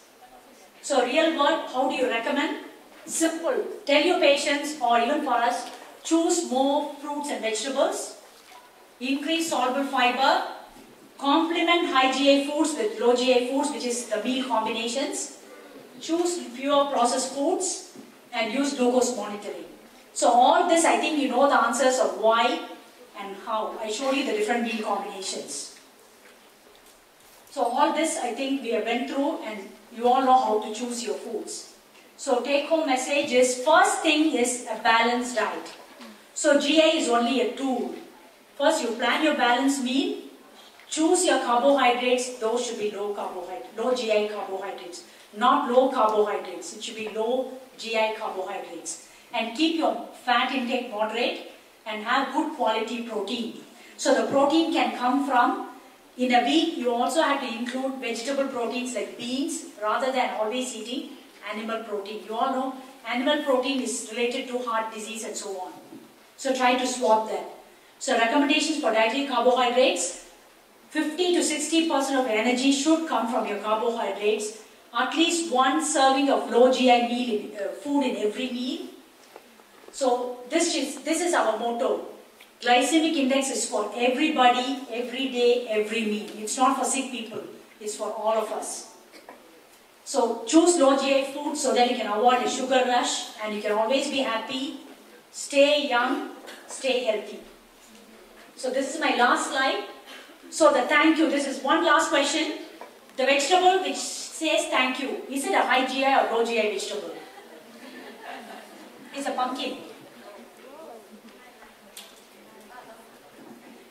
So real world, how do you recommend? Simple. Tell your patients or even for us, choose more fruits and vegetables. Increase soluble fiber, complement high GI foods with low GI foods, which is the meal combinations. Choose fewer processed foods and use glucose monitoring. So all this, I think you know the answers of why and how. I showed you the different meal combinations. So all this, I think we have went through and you all know how to choose your foods. So take home message is, first thing is a balanced diet. So GI is only a tool. First, you plan your balanced meal, choose your carbohydrates, those should be low carbohydrates, low GI carbohydrates, not low carbohydrates, it should be low GI carbohydrates. And keep your fat intake moderate and have good quality protein. So the protein can come from, in a week, you also have to include vegetable proteins like beans rather than always eating animal protein. You all know animal protein is related to heart disease and so on. So try to swap that. So recommendations for dietary carbohydrates, 50 to 60% of energy should come from your carbohydrates. At least 1 serving of low GI food in every meal. So this is our motto. Glycemic index is for everybody, every day, every meal. It's not for sick people. It's for all of us. So choose low GI food so that you can avoid a sugar rush and you can always be happy. Stay young, stay healthy. So this is my last slide. So the thank you, this is one last question. The vegetable which says thank you, is it a high GI or low GI vegetable? It's a pumpkin.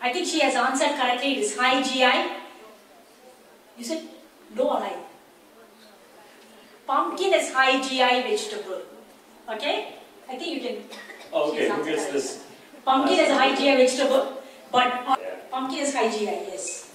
I think she has answered correctly. It is high GI. You said low or high? Pumpkin is high GI vegetable. Okay? I think you can. Okay, who gets this? Pumpkin is a high GI vegetable, but pumpkin is high GI, yes.